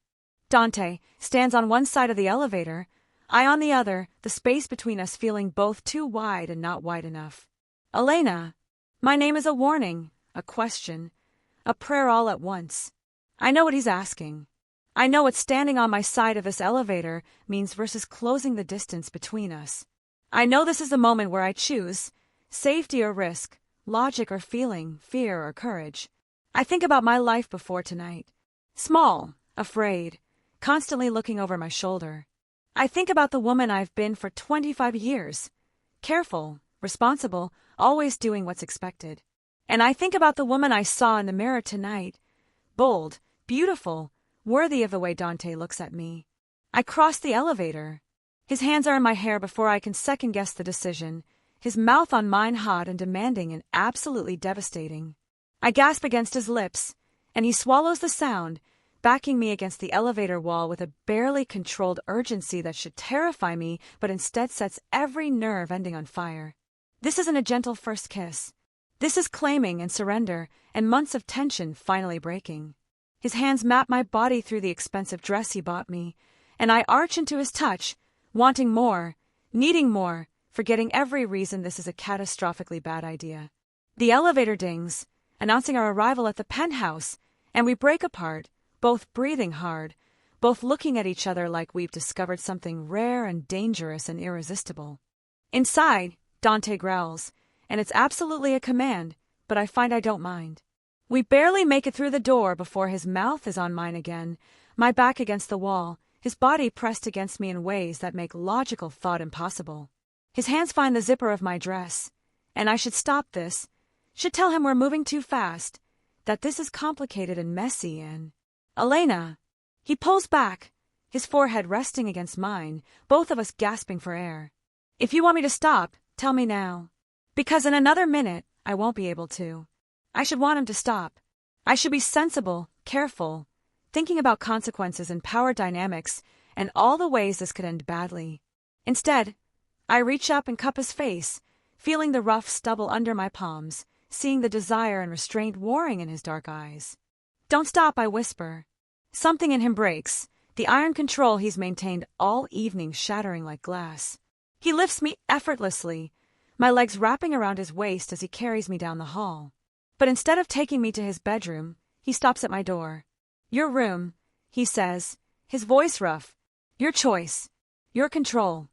Dante stands on one side of the elevator, I on the other, the space between us feeling both too wide and not wide enough. Elena. My name is a warning, a question, a prayer all at once. I know what he's asking. I know what standing on my side of this elevator means versus closing the distance between us. I know this is the moment where I choose, safety or risk, logic or feeling, fear or courage. I think about my life before tonight. Small, afraid, constantly looking over my shoulder. I think about the woman I've been for 25 years. Careful, responsible, always doing what's expected. And I think about the woman I saw in the mirror tonight. Bold, beautiful, worthy of the way Dante looks at me. I cross the elevator. His hands are in my hair before I can second-guess the decision, his mouth on mine hot and demanding and absolutely devastating. I gasp against his lips, and he swallows the sound, backing me against the elevator wall with a barely controlled urgency that should terrify me but instead sets every nerve ending on fire. This isn't a gentle first kiss. This is claiming and surrender and months of tension finally breaking. His hands map my body through the expensive dress he bought me, and I arch into his touch, wanting more, needing more, forgetting every reason this is a catastrophically bad idea. The elevator dings, announcing our arrival at the penthouse, and we break apart, both breathing hard, both looking at each other like we've discovered something rare and dangerous and irresistible. Inside, Dante growls, and it's absolutely a command, but I find I don't mind. We barely make it through the door before his mouth is on mine again, my back against the wall, his body pressed against me in ways that make logical thought impossible. His hands find the zipper of my dress, and I should stop this, should tell him we're moving too fast, that this is complicated and messy and... Elena! He pulls back, his forehead resting against mine, both of us gasping for air. If you want me to stop, tell me now. Because in another minute, I won't be able to. I should want him to stop. I should be sensible, careful, thinking about consequences and power dynamics and all the ways this could end badly. Instead, I reach up and cup his face, feeling the rough stubble under my palms, seeing the desire and restraint warring in his dark eyes. Don't stop, I whisper. Something in him breaks, the iron control he's maintained all evening shattering like glass. He lifts me effortlessly, my legs wrapping around his waist as he carries me down the hall. But instead of taking me to his bedroom, he stops at my door. Your room, he says, his voice rough. Your choice. Your control.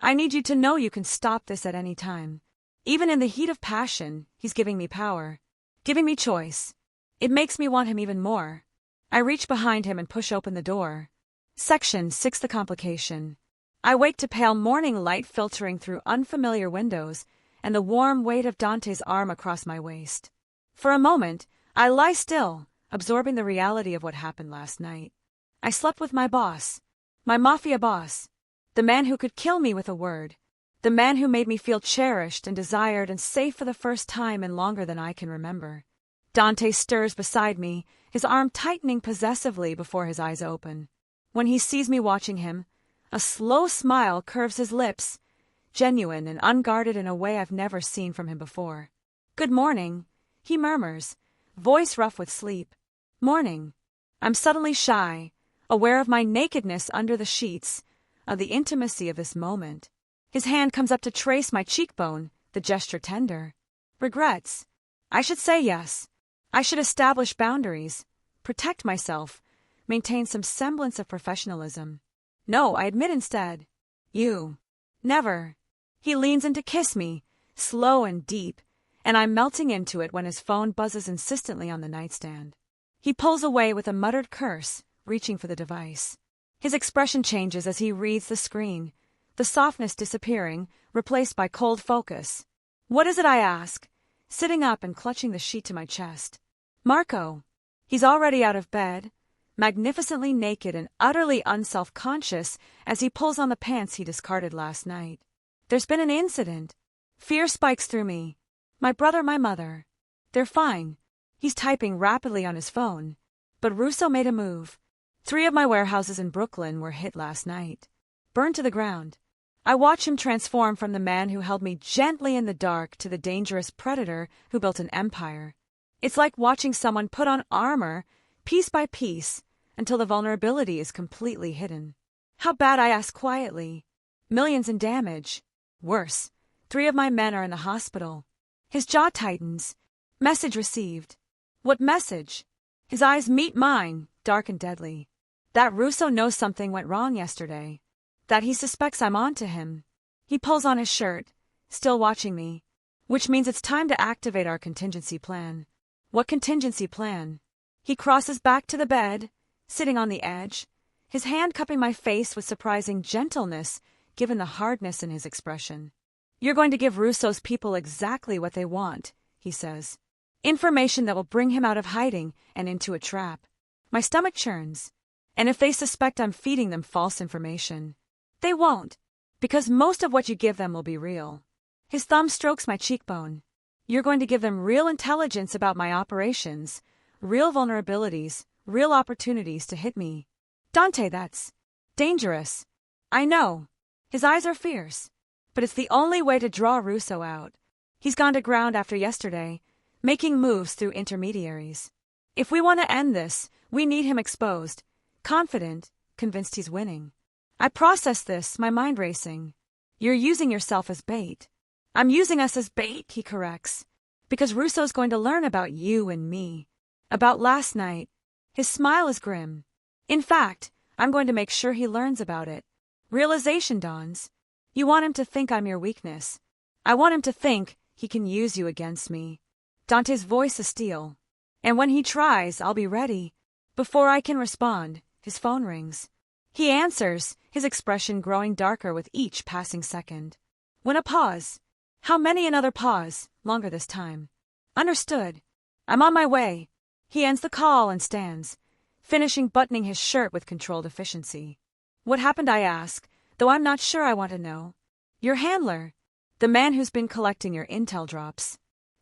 I need you to know you can stop this at any time. Even in the heat of passion, he's giving me power. Giving me choice. It makes me want him even more. I reach behind him and push open the door. Section 6. The complication. I wake to pale morning light filtering through unfamiliar windows and the warm weight of Dante's arm across my waist. For a moment, I lie still, absorbing the reality of what happened last night. I slept with my boss, my Mafia boss, the man who could kill me with a word, the man who made me feel cherished and desired and safe for the first time in longer than I can remember. Dante stirs beside me, his arm tightening possessively before his eyes open. When he sees me watching him, a slow smile curves his lips, genuine and unguarded in a way I've never seen from him before. Good morning, he murmurs, voice rough with sleep. Morning. I'm suddenly shy, aware of my nakedness under the sheets, of the intimacy of this moment. His hand comes up to trace my cheekbone, the gesture tender. Regrets. I should say yes. I should establish boundaries, protect myself, maintain some semblance of professionalism. No, I admit instead. You. Never. He leans in to kiss me, slow and deep, and I'm melting into it when his phone buzzes insistently on the nightstand. He pulls away with a muttered curse, reaching for the device. His expression changes as he reads the screen, the softness disappearing, replaced by cold focus. What is it, I ask, sitting up and clutching the sheet to my chest. Marco. He's already out of bed, magnificently naked and utterly unself-conscious as he pulls on the pants he discarded last night. There's been an incident. Fear spikes through me. My brother, my mother. They're fine. He's typing rapidly on his phone. But Russo made a move. 3 of my warehouses in Brooklyn were hit last night. Burned to the ground. I watch him transform from the man who held me gently in the dark to the dangerous predator who built an empire. It's like watching someone put on armor, piece by piece, until the vulnerability is completely hidden. How bad, I ask quietly. Millions in damage. Worse. 3 of my men are in the hospital. His jaw tightens. Message received. What message? His eyes meet mine, dark and deadly. That Russo knows something went wrong yesterday. That he suspects I'm onto him. He pulls on his shirt, still watching me, which means it's time to activate our contingency plan. What contingency plan? He crosses back to the bed, sitting on the edge, his hand cupping my face with surprising gentleness given the hardness in his expression. You're going to give Russo's people exactly what they want, he says. Information that will bring him out of hiding and into a trap. My stomach churns. And if they suspect I'm feeding them false information, they won't, because most of what you give them will be real. His thumb strokes my cheekbone. You're going to give them real intelligence about my operations, real vulnerabilities, real opportunities to hit me. Dante, that's dangerous. I know. His eyes are fierce. But it's the only way to draw Russo out. He's gone to ground after yesterday, making moves through intermediaries. If we want to end this, we need him exposed, confident, convinced he's winning. I process this, my mind racing. You're using yourself as bait. I'm using us as bait, he corrects. Because Russo's going to learn about you and me. About last night. His smile is grim. In fact, I'm going to make sure he learns about it. Realization dawns. You want him to think I'm your weakness. I want him to think he can use you against me. Dante's voice is steel. And when he tries, I'll be ready. Before I can respond, his phone rings. He answers, his expression growing darker with each passing second. When a pause. How many another pause, longer this time. Understood. I'm on my way. He ends the call and stands, finishing buttoning his shirt with controlled efficiency. What happened, I ask, though I'm not sure I want to know. Your handler. The man who's been collecting your intel drops.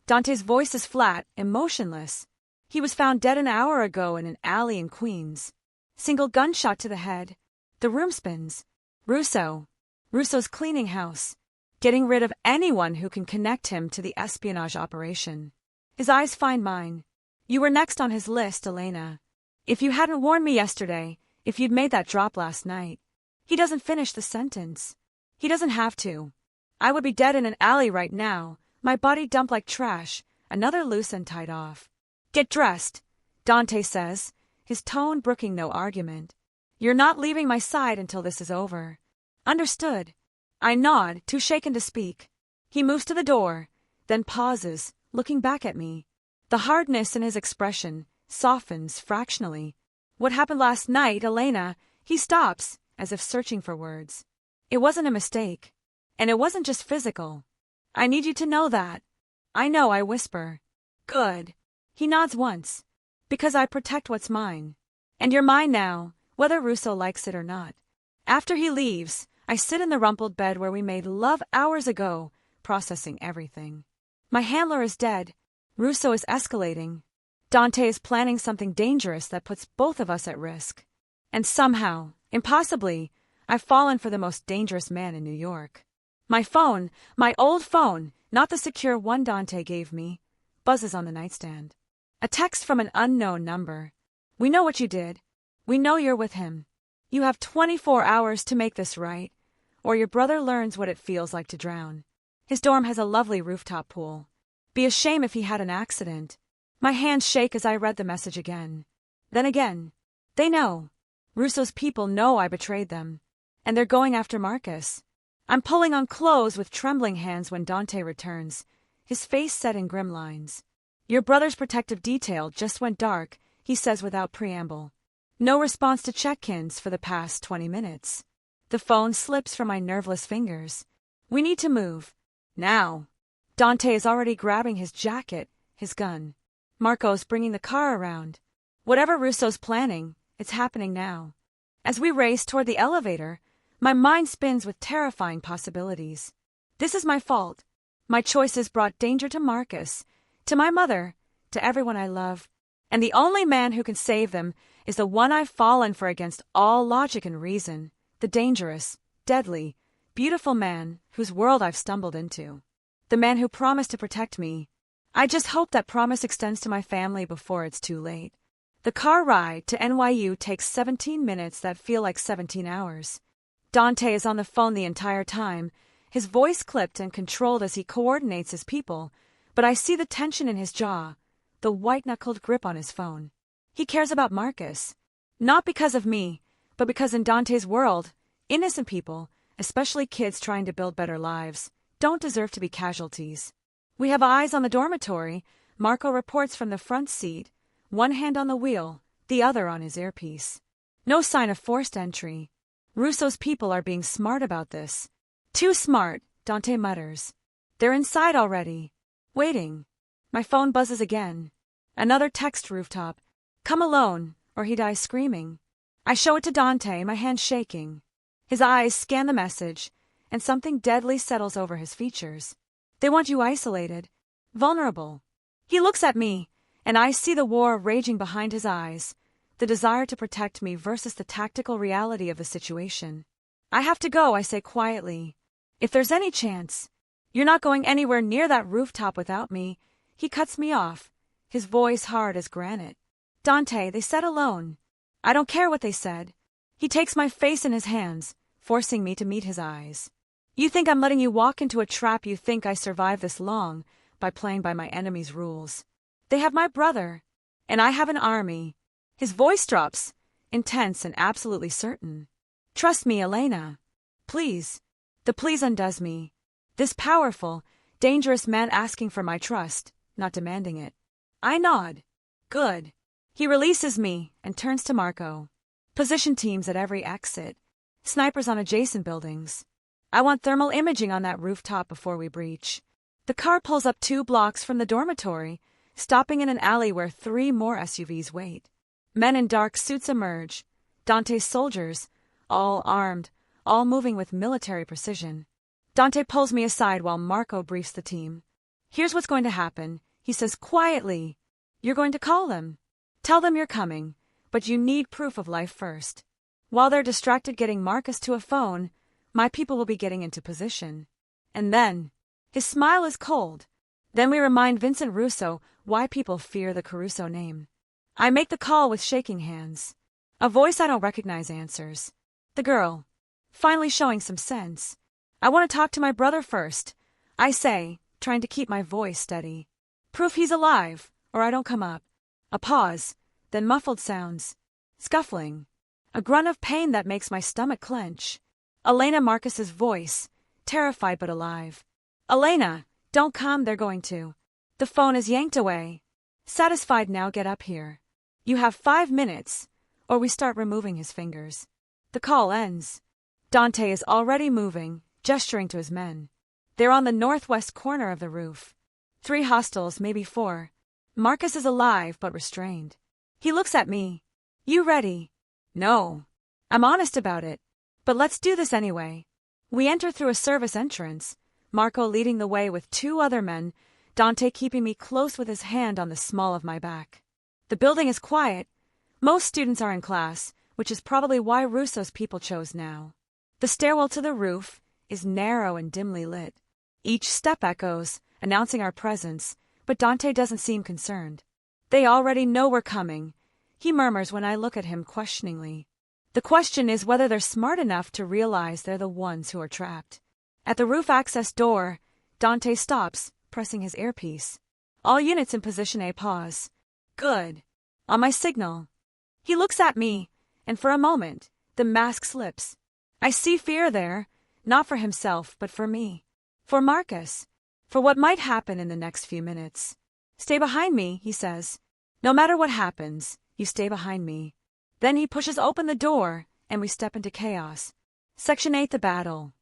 Dante's voice is flat, emotionless. He was found dead an hour ago in an alley in Queens. Single gunshot to the head. The room spins. Russo's cleaning house. Getting rid of anyone who can connect him to the espionage operation. His eyes find mine. You were next on his list, Elena. If you hadn't warned me yesterday, if you'd made that drop last night. He doesn't finish the sentence. He doesn't have to. I would be dead in an alley right now, my body dumped like trash, another loose end tied off. Get dressed, Dante says, his tone brooking no argument. You're not leaving my side until this is over. Understood. I nod, too shaken to speak. He moves to the door, then pauses, looking back at me. The hardness in his expression softens fractionally. What happened last night, Elena? He stops, as if searching for words. It wasn't a mistake. And it wasn't just physical. I need you to know that. I know, I whisper. Good. He nods once. Because I protect what's mine. And you're mine now, whether Russo likes it or not. After he leaves, I sit in the rumpled bed where we made love hours ago, processing everything. My handler is dead. Russo is escalating. Dante is planning something dangerous that puts both of us at risk. And somehow, impossibly, I've fallen for the most dangerous man in New York. My phone, my old phone, not the secure one Dante gave me, buzzes on the nightstand. A text from an unknown number. We know what you did. We know you're with him. You have 24 hours to make this right, or your brother learns what it feels like to drown. His dorm has a lovely rooftop pool. Be a shame if he had an accident. My hands shake as I read the message again. Then again. They know. Russo's people know I betrayed them. And they're going after Marcus. I'm pulling on clothes with trembling hands when Dante returns, his face set in grim lines. Your brother's protective detail just went dark, he says without preamble. No response to check-ins for the past 20 minutes. The phone slips from my nerveless fingers. We need to move. Now. Dante is already grabbing his jacket, his gun. Marco's bringing the car around. Whatever Russo's planning, it's happening now. As we race toward the elevator, my mind spins with terrifying possibilities. This is my fault. My choices brought danger to Marcus, to my mother, to everyone I love, and the only man who can save them is the one I've fallen for against all logic and reason, the dangerous, deadly, beautiful man whose world I've stumbled into. The man who promised to protect me. I just hope that promise extends to my family before it's too late. The car ride to NYU takes 17 minutes that feel like 17 hours. Dante is on the phone the entire time, his voice clipped and controlled as he coordinates his people, but I see the tension in his jaw, the white-knuckled grip on his phone. He cares about Marcus. Not because of me, but because in Dante's world, innocent people, especially kids trying to build better lives, don't deserve to be casualties. We have eyes on the dormitory, Marco reports from the front seat, one hand on the wheel, the other on his earpiece. No sign of forced entry. Russo's people are being smart about this. Too smart, Dante mutters. They're inside already. Waiting. My phone buzzes again. Another text rooftop. Come alone, or he dies screaming. I show it to Dante, my hand shaking. His eyes scan the message, and something deadly settles over his features. They want you isolated, vulnerable. He looks at me, and I see the war raging behind his eyes, the desire to protect me versus the tactical reality of the situation. I have to go, I say quietly. If there's any chance. You're not going anywhere near that rooftop without me. He cuts me off, his voice hard as granite. Dante, they said alone. I don't care what they said. He takes my face in his hands, forcing me to meet his eyes. You think I'm letting you walk into a trap? You think I survived this long by playing by my enemy's rules. They have my brother, and I have an army. His voice drops, intense and absolutely certain. Trust me, Elena. Please. The please undoes me. This powerful, dangerous man asking for my trust, not demanding it. I nod. Good. He releases me and turns to Marco. Position teams at every exit. Snipers on adjacent buildings. I want thermal imaging on that rooftop before we breach. The car pulls up 2 blocks from the dormitory, stopping in an alley where 3 more SUVs wait. Men in dark suits emerge. Dante's soldiers, all armed, all moving with military precision. Dante pulls me aside while Marco briefs the team. Here's what's going to happen, he says quietly. You're going to call them. Tell them you're coming, but you need proof of life first. While they're distracted getting Marcus to a phone, my people will be getting into position. And then, his smile is cold. Then we remind Vincent Russo why people fear the Caruso name. I make the call with shaking hands. A voice I don't recognize answers. The girl. Finally showing some sense. I want to talk to my brother first, I say, trying to keep my voice steady. Proof he's alive, or I don't come up. A pause, then muffled sounds. Scuffling. A grunt of pain that makes my stomach clench. Elena Marcus's voice, terrified but alive. Elena, don't come, they're going to. The phone is yanked away. Satisfied now, get up here. You have 5 minutes, or we start removing his fingers. The call ends. Dante is already moving, gesturing to his men. They're on the northwest corner of the roof. 3 hostiles, maybe 4. Marcus is alive but restrained. He looks at me. You ready? No. I'm honest about it. But let's do this anyway. We enter through a service entrance, Marco leading the way with 2 other men, Dante keeping me close with his hand on the small of my back. The building is quiet. Most students are in class, which is probably why Russo's people chose now. The stairwell to the roof is narrow and dimly lit. Each step echoes, announcing our presence, but Dante doesn't seem concerned. They already know we're coming. he murmurs when I look at him questioningly. The question is whether they're smart enough to realize they're the ones who are trapped. At the roof access door, Dante stops, pressing his earpiece. All units in position A pause. Good. On my signal. He looks at me, and for a moment, the mask slips. I see fear there, not for himself, but for me. For Marcus. For what might happen in the next few minutes. Stay behind me, he says. No matter what happens, you stay behind me. Then he pushes open the door, and we step into chaos. Section 8, the battle.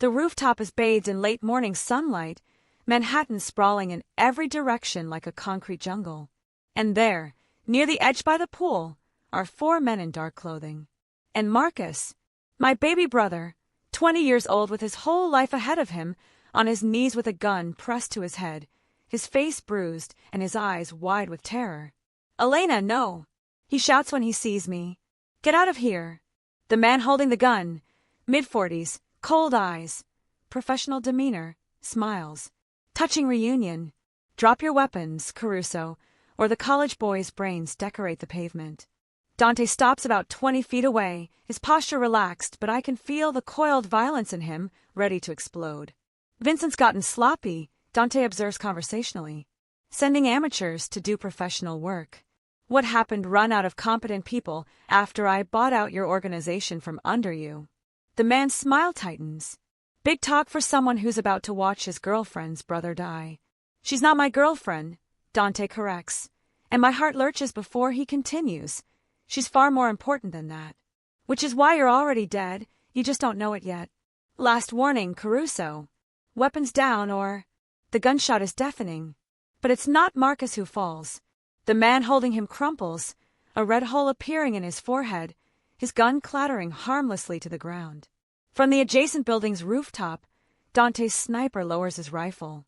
The rooftop is bathed in late morning sunlight, Manhattan sprawling in every direction like a concrete jungle. And there, near the edge by the pool, are 4 men in dark clothing. And Marcus, my baby brother, 20 years old with his whole life ahead of him, on his knees with a gun pressed to his head, his face bruised and his eyes wide with terror. Elena, no! He shouts when he sees me. Get out of here! The man holding the gun, mid-40s, cold eyes, professional demeanor, smiles. Touching reunion. Drop your weapons, Caruso, or the college boys' brains decorate the pavement. Dante stops about 20 feet away, his posture relaxed, but I can feel the coiled violence in him, ready to explode. Vincent's gotten sloppy, Dante observes conversationally. Sending amateurs to do professional work. What happened run out of competent people after I bought out your organization from under you? The man's smile tightens. Big talk for someone who's about to watch his girlfriend's brother die. She's not my girlfriend, Dante corrects, and my heart lurches before he continues. She's far more important than that. Which is why you're already dead, you just don't know it yet. Last warning, Caruso. Weapons down or... The gunshot is deafening. But it's not Marcus who falls. The man holding him crumples, a red hole appearing in his forehead, his gun clattering harmlessly to the ground. From the adjacent building's rooftop, Dante's sniper lowers his rifle.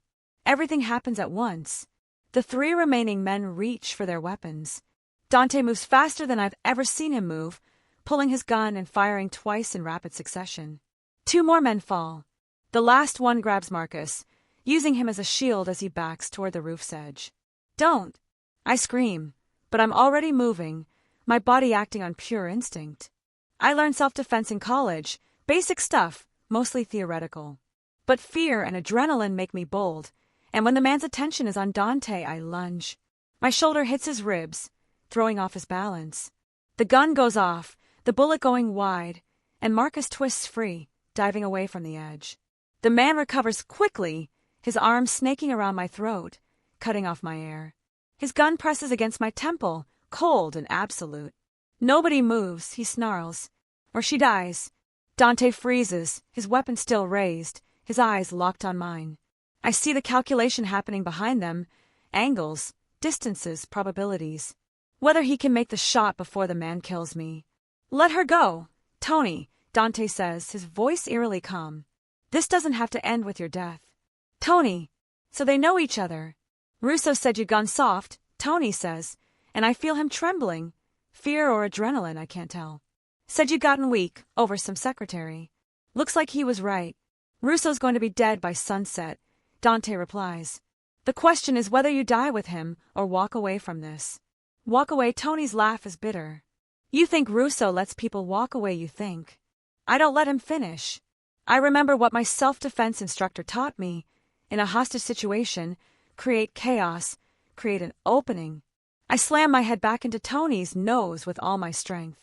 Everything happens at once. The 3 remaining men reach for their weapons. Dante moves faster than I've ever seen him move, pulling his gun and firing twice in rapid succession. 2 more men fall. The last one grabs Marcus, using him as a shield as he backs toward the roof's edge. Don't! I scream, but I'm already moving, my body acting on pure instinct. I learned self-defense in college, basic stuff, mostly theoretical. But fear and adrenaline make me bold, and when the man's attention is on Dante, I lunge. My shoulder hits his ribs, throwing off his balance. The gun goes off, the bullet going wide, and Marcus twists free, diving away from the edge. The man recovers quickly, his arm snaking around my throat, cutting off my air. His gun presses against my temple, cold and absolute. Nobody moves, he snarls. Or she dies. Dante freezes, his weapon still raised, his eyes locked on mine. I see the calculation happening behind them, angles, distances, probabilities. Whether he can make the shot before the man kills me. Let her go, Tony, Dante says, his voice eerily calm. This doesn't have to end with your death. Tony, so they know each other. Russo said you'd gone soft, Tony says, and I feel him trembling. Fear or adrenaline, I can't tell. Said you'd gotten weak, over some secretary. Looks like he was right. Russo's going to be dead by sunset, Dante replies. The question is whether you die with him or walk away from this. Walk away, Tony's laugh is bitter. You think Russo lets people walk away, you think. I don't let him finish. I remember what my self-defense instructor taught me. In a hostage situation, create chaos, create an opening. I slam my head back into Tony's nose with all my strength.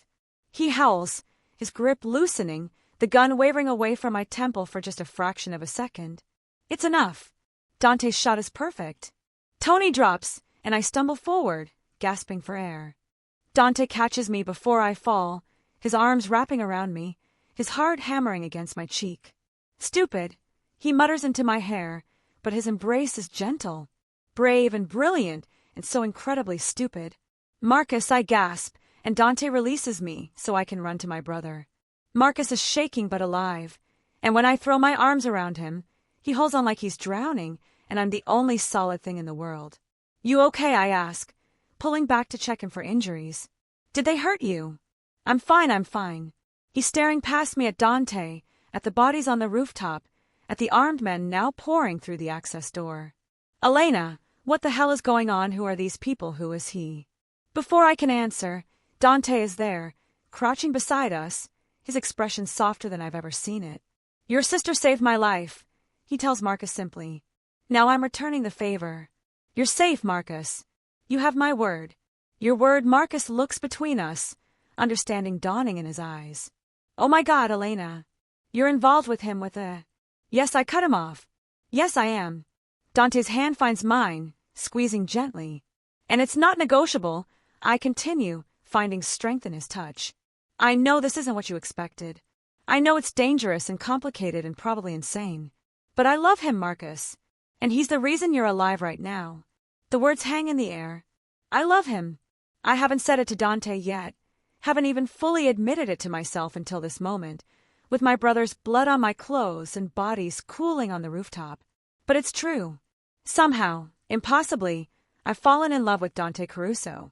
He howls, his grip loosening, the gun wavering away from my temple for just a fraction of a second. It's enough. Dante's shot is perfect. Tony drops, and I stumble forward, gasping for air. Dante catches me before I fall, his arms wrapping around me, his heart hammering against my cheek. Stupid, he mutters into my hair, but his embrace is gentle, brave and brilliant, and so incredibly stupid. Marcus, I gasp, and Dante releases me so I can run to my brother. Marcus is shaking but alive, and when I throw my arms around him, he holds on like he's drowning, and I'm the only solid thing in the world. You okay, I ask, pulling back to check him for injuries. Did they hurt you? I'm fine. He's staring past me at Dante, at the bodies on the rooftop, at the armed men now pouring through the access door. Elena, what the hell is going on? Who are these people? Who is he? Before I can answer, Dante is there, crouching beside us, his expression softer than I've ever seen it. Your sister saved my life, he tells Marcus simply. Now I'm returning the favor. You're safe, Marcus. You have my word. Your word. Marcus looks between us, understanding dawning in his eyes. Oh my God, Elena. You're involved with him with a... Yes, I cut him off. Yes, I am. Dante's hand finds mine, squeezing gently. And it's not negotiable, I continue, finding strength in his touch. I know this isn't what you expected. I know it's dangerous and complicated and probably insane. But I love him, Marcus. And he's the reason you're alive right now. The words hang in the air. I love him. I haven't said it to Dante yet. Haven't even fully admitted it to myself until this moment, with my brother's blood on my clothes and bodies cooling on the rooftop. But it's true. Somehow, impossibly, I've fallen in love with Dante Caruso.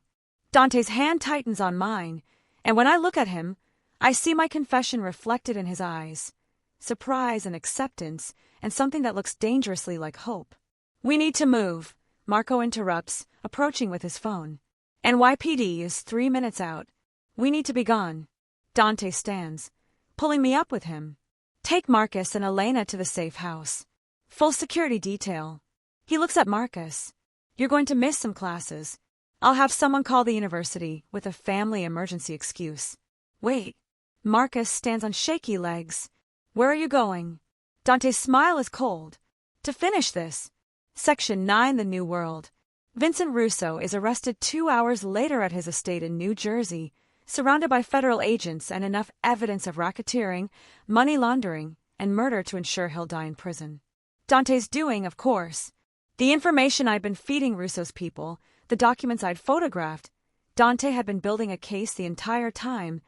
Dante's hand tightens on mine, and when I look at him, I see my confession reflected in his eyes. Surprise and acceptance, and something that looks dangerously like hope. We need to move, Marco interrupts, approaching with his phone. NYPD is 3 minutes out. We need to be gone. Dante stands, pulling me up with him. Take Marcus and Elena to the safe house. Full security detail. He looks at Marcus. You're going to miss some classes. I'll have someone call the university with a family emergency excuse. Wait. Marcus stands on shaky legs. Where are you going? Dante's smile is cold. To finish this. Section 9, The New World. Vincent Russo is arrested 2 hours later at his estate in New Jersey, surrounded by federal agents and enough evidence of racketeering, money laundering, and murder to ensure he'll die in prison. Dante's doing, of course. The information I'd been feeding Russo's people, the documents I'd photographed, Dante had been building a case the entire time,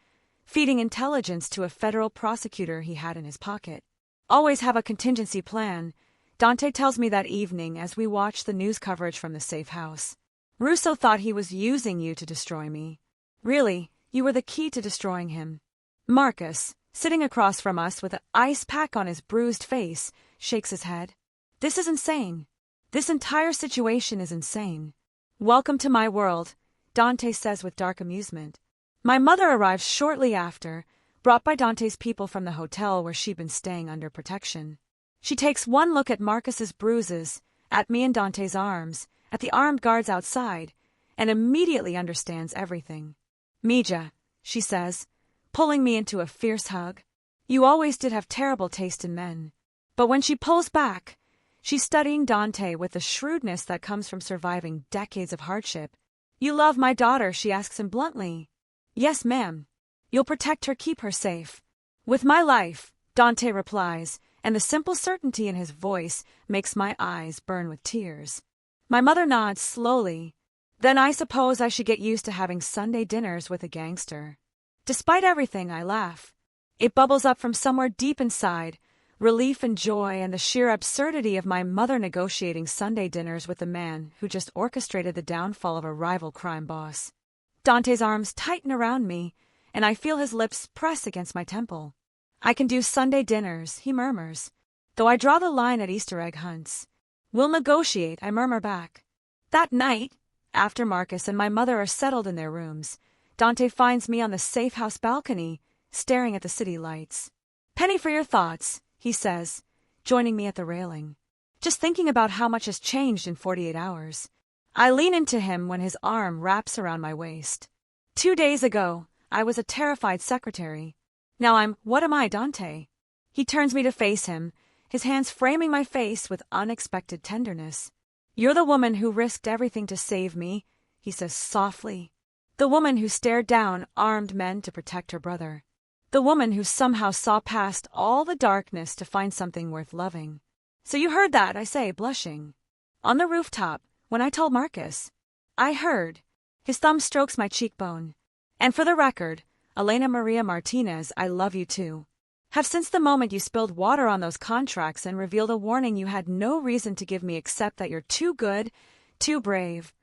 feeding intelligence to a federal prosecutor he had in his pocket. Always have a contingency plan, Dante tells me that evening as we watch the news coverage from the safe house. Russo thought he was using you to destroy me. Really, you were the key to destroying him. Marcus, sitting across from us with an ice pack on his bruised face, shakes his head. This is insane. This entire situation is insane. Welcome to my world, Dante says with dark amusement. My mother arrives shortly after, brought by Dante's people from the hotel where she'd been staying under protection. She takes one look at Marcus's bruises, at me in Dante's arms, at the armed guards outside, and immediately understands everything. Mija, she says, pulling me into a fierce hug. You always did have terrible taste in men. But when she pulls back, she's studying Dante with the shrewdness that comes from surviving decades of hardship. You love my daughter, she asks him bluntly. Yes, ma'am. You'll protect her, keep her safe. With my life, Dante replies, and the simple certainty in his voice makes my eyes burn with tears. My mother nods slowly. Then I suppose I should get used to having Sunday dinners with a gangster. Despite everything, I laugh. It bubbles up from somewhere deep inside, relief and joy and the sheer absurdity of my mother negotiating Sunday dinners with the man who just orchestrated the downfall of a rival crime boss. Dante's arms tighten around me, and I feel his lips press against my temple. I can do Sunday dinners, he murmurs, though I draw the line at Easter egg hunts. We'll negotiate, I murmur back. That night, after Marcus and my mother are settled in their rooms, Dante finds me on the safe house balcony, staring at the city lights. Penny for your thoughts, he says, joining me at the railing. Just thinking about how much has changed in 48 hours. I lean into him when his arm wraps around my waist. 2 days ago, I was a terrified secretary. Now what am I, Dante? He turns me to face him, his hands framing my face with unexpected tenderness. You're the woman who risked everything to save me, he says softly. The woman who stared down armed men to protect her brother. The woman who somehow saw past all the darkness to find something worth loving. So you heard that, I say, blushing. On the rooftop, when I told Marcus. I heard. His thumb strokes my cheekbone. And for the record, Elena Maria Martinez, I love you too. Have since the moment you spilled water on those contracts and revealed a warning you had no reason to give me except that you're too good, too brave,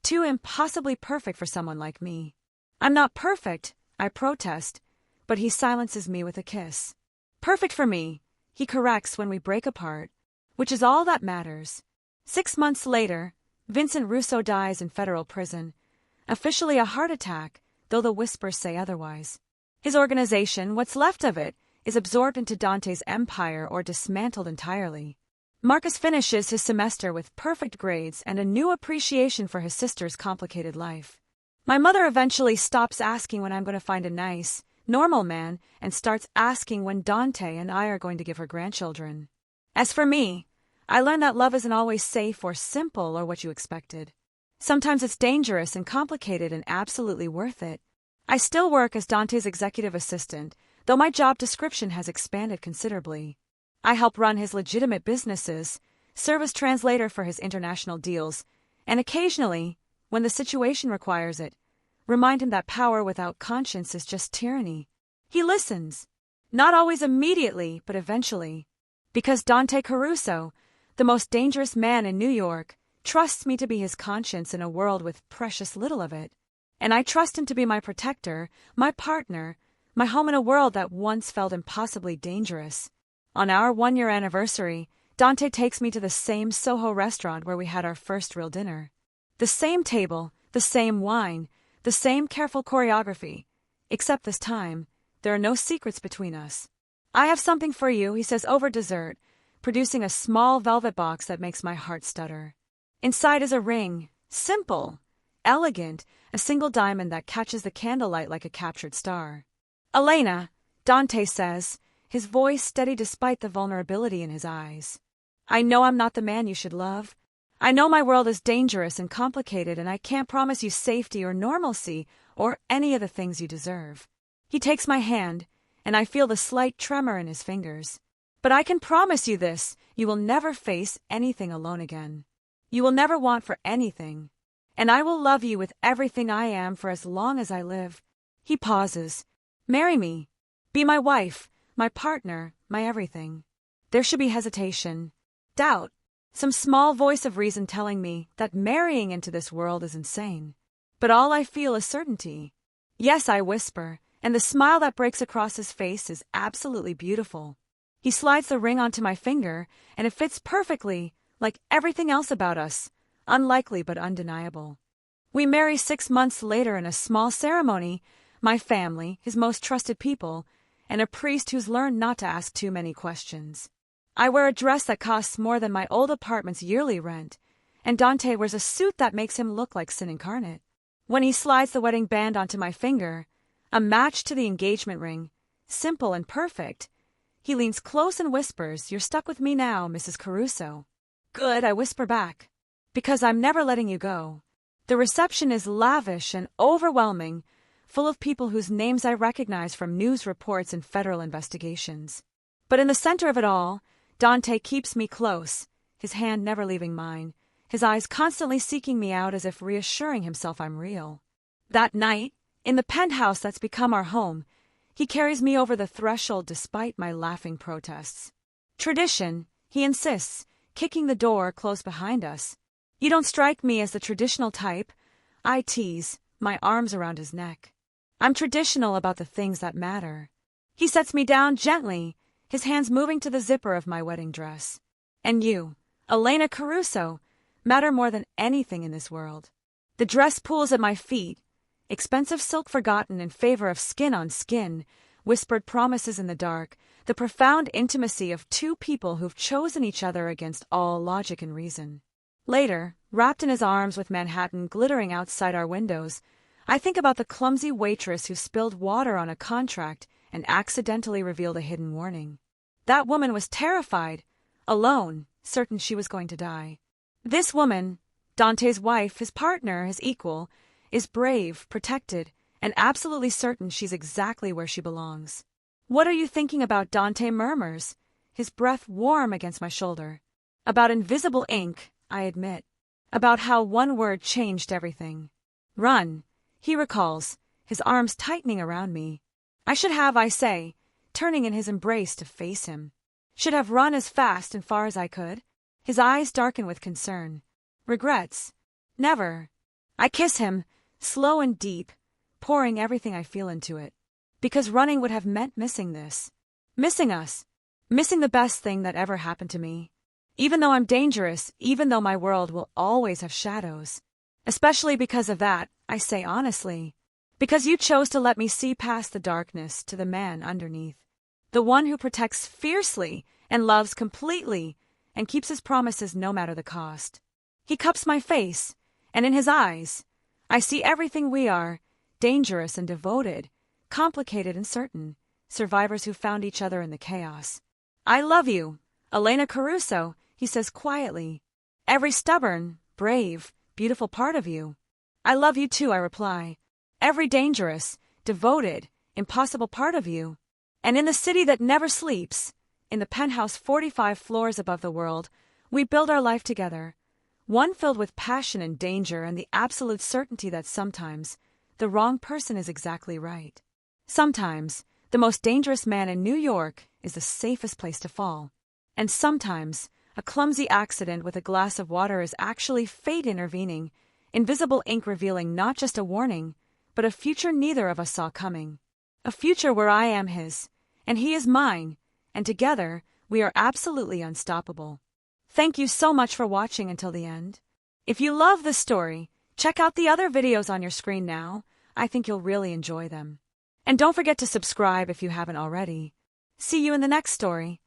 too impossibly perfect for someone like me. I'm not perfect, I protest, but he silences me with a kiss. Perfect for me, he corrects when we break apart, which is all that matters. 6 months later, Vincent Russo dies in federal prison. officially a heart attack, though the whispers say otherwise. His organization, what's left of it, is absorbed into Dante's empire or dismantled entirely. Marcus finishes his semester with perfect grades and a new appreciation for his sister's complicated life. My mother eventually stops asking when I'm going to find a nice, normal man and starts asking when Dante and I are going to give her grandchildren. As for me, I learned that love isn't always safe or simple or what you expected. Sometimes it's dangerous and complicated and absolutely worth it. I still work as Dante's executive assistant, though my job description has expanded considerably. I help run his legitimate businesses, serve as translator for his international deals, and occasionally, when the situation requires it, remind him that power without conscience is just tyranny. He listens. Not always immediately, but eventually. Because Dante Caruso, the most dangerous man in New York, trusts me to be his conscience in a world with precious little of it. And I trust him to be my protector, my partner, my home in a world that once felt impossibly dangerous. On our 1-year anniversary, Dante takes me to the same Soho restaurant where we had our first real dinner. The same table, the same wine, the same careful choreography. Except this time, there are no secrets between us. I have something for you, he says over dessert, producing a small velvet box that makes my heart stutter. Inside is a ring, simple, elegant, a single diamond that catches the candlelight like a captured star. Elena, Dante says, his voice steady despite the vulnerability in his eyes. I know I'm not the man you should love. I know my world is dangerous and complicated, and I can't promise you safety or normalcy or any of the things you deserve. He takes my hand, and I feel the slight tremor in his fingers. But I can promise you this, you will never face anything alone again. You will never want for anything. And I will love you with everything I am for as long as I live. He pauses. Marry me. Be my wife, my partner, my everything. There should be hesitation, doubt, some small voice of reason telling me that marrying into this world is insane. But all I feel is certainty. Yes, I whisper, and the smile that breaks across his face is absolutely beautiful. He slides the ring onto my finger, and it fits perfectly, like everything else about us, unlikely but undeniable. We marry 6 months later in a small ceremony, my family, his most trusted people, and a priest who's learned not to ask too many questions. I wear a dress that costs more than my old apartment's yearly rent, and Dante wears a suit that makes him look like sin incarnate. When he slides the wedding band onto my finger, a match to the engagement ring, simple and perfect, he leans close and whispers, "You're stuck with me now, Mrs. Caruso." Good, I whisper back. Because I'm never letting you go. The reception is lavish and overwhelming, full of people whose names I recognize from news reports and federal investigations. But in the center of it all, Dante keeps me close, his hand never leaving mine, his eyes constantly seeking me out as if reassuring himself I'm real. That night, in the penthouse that's become our home, he carries me over the threshold despite my laughing protests. Tradition, he insists, kicking the door closed behind us. You don't strike me as the traditional type, I tease, my arms around his neck. I'm traditional about the things that matter. He sets me down gently, his hands moving to the zipper of my wedding dress. And you, Elena Caruso, matter more than anything in this world. The dress pools at my feet, expensive silk forgotten in favor of skin on skin, whispered promises in the dark, the profound intimacy of two people who've chosen each other against all logic and reason. Later, wrapped in his arms with Manhattan glittering outside our windows, I think about the clumsy waitress who spilled water on a contract and accidentally revealed a hidden warning. That woman was terrified, alone, certain she was going to die. This woman, Dante's wife, his partner, his equal, is brave, protected, and absolutely certain she's exactly where she belongs. What are you thinking about? Dante murmurs, his breath warm against my shoulder. About invisible ink, I admit. About how one word changed everything. Run, he recalls, his arms tightening around me. I should have, I say, turning in his embrace to face him. Should have run as fast and far as I could. His eyes darken with concern. Regrets? Never. I kiss him, slow and deep, pouring everything I feel into it. Because running would have meant missing this. Missing us. Missing the best thing that ever happened to me. Even though I'm dangerous, even though my world will always have shadows. Especially because of that, I say honestly. Because you chose to let me see past the darkness to the man underneath. The one who protects fiercely and loves completely and keeps his promises no matter the cost. He cups my face, and in his eyes, I see everything we are, dangerous and devoted, complicated and certain, survivors who found each other in the chaos. I love you, Elena Caruso, he says quietly. Every stubborn, brave, beautiful part of you. I love you too, I reply. Every dangerous, devoted, impossible part of you. And in the city that never sleeps, in the penthouse 45 floors above the world, we build our life together. One filled with passion and danger and the absolute certainty that sometimes the wrong person is exactly right. Sometimes the most dangerous man in New York is the safest place to fall. And sometimes a clumsy accident with a glass of water is actually fate intervening, invisible ink revealing not just a warning, but a future neither of us saw coming. A future where I am his, and he is mine, and together we are absolutely unstoppable. Thank you so much for watching until the end. If you love this story, check out the other videos on your screen now. I think you'll really enjoy them. And don't forget to subscribe if you haven't already. See you in the next story.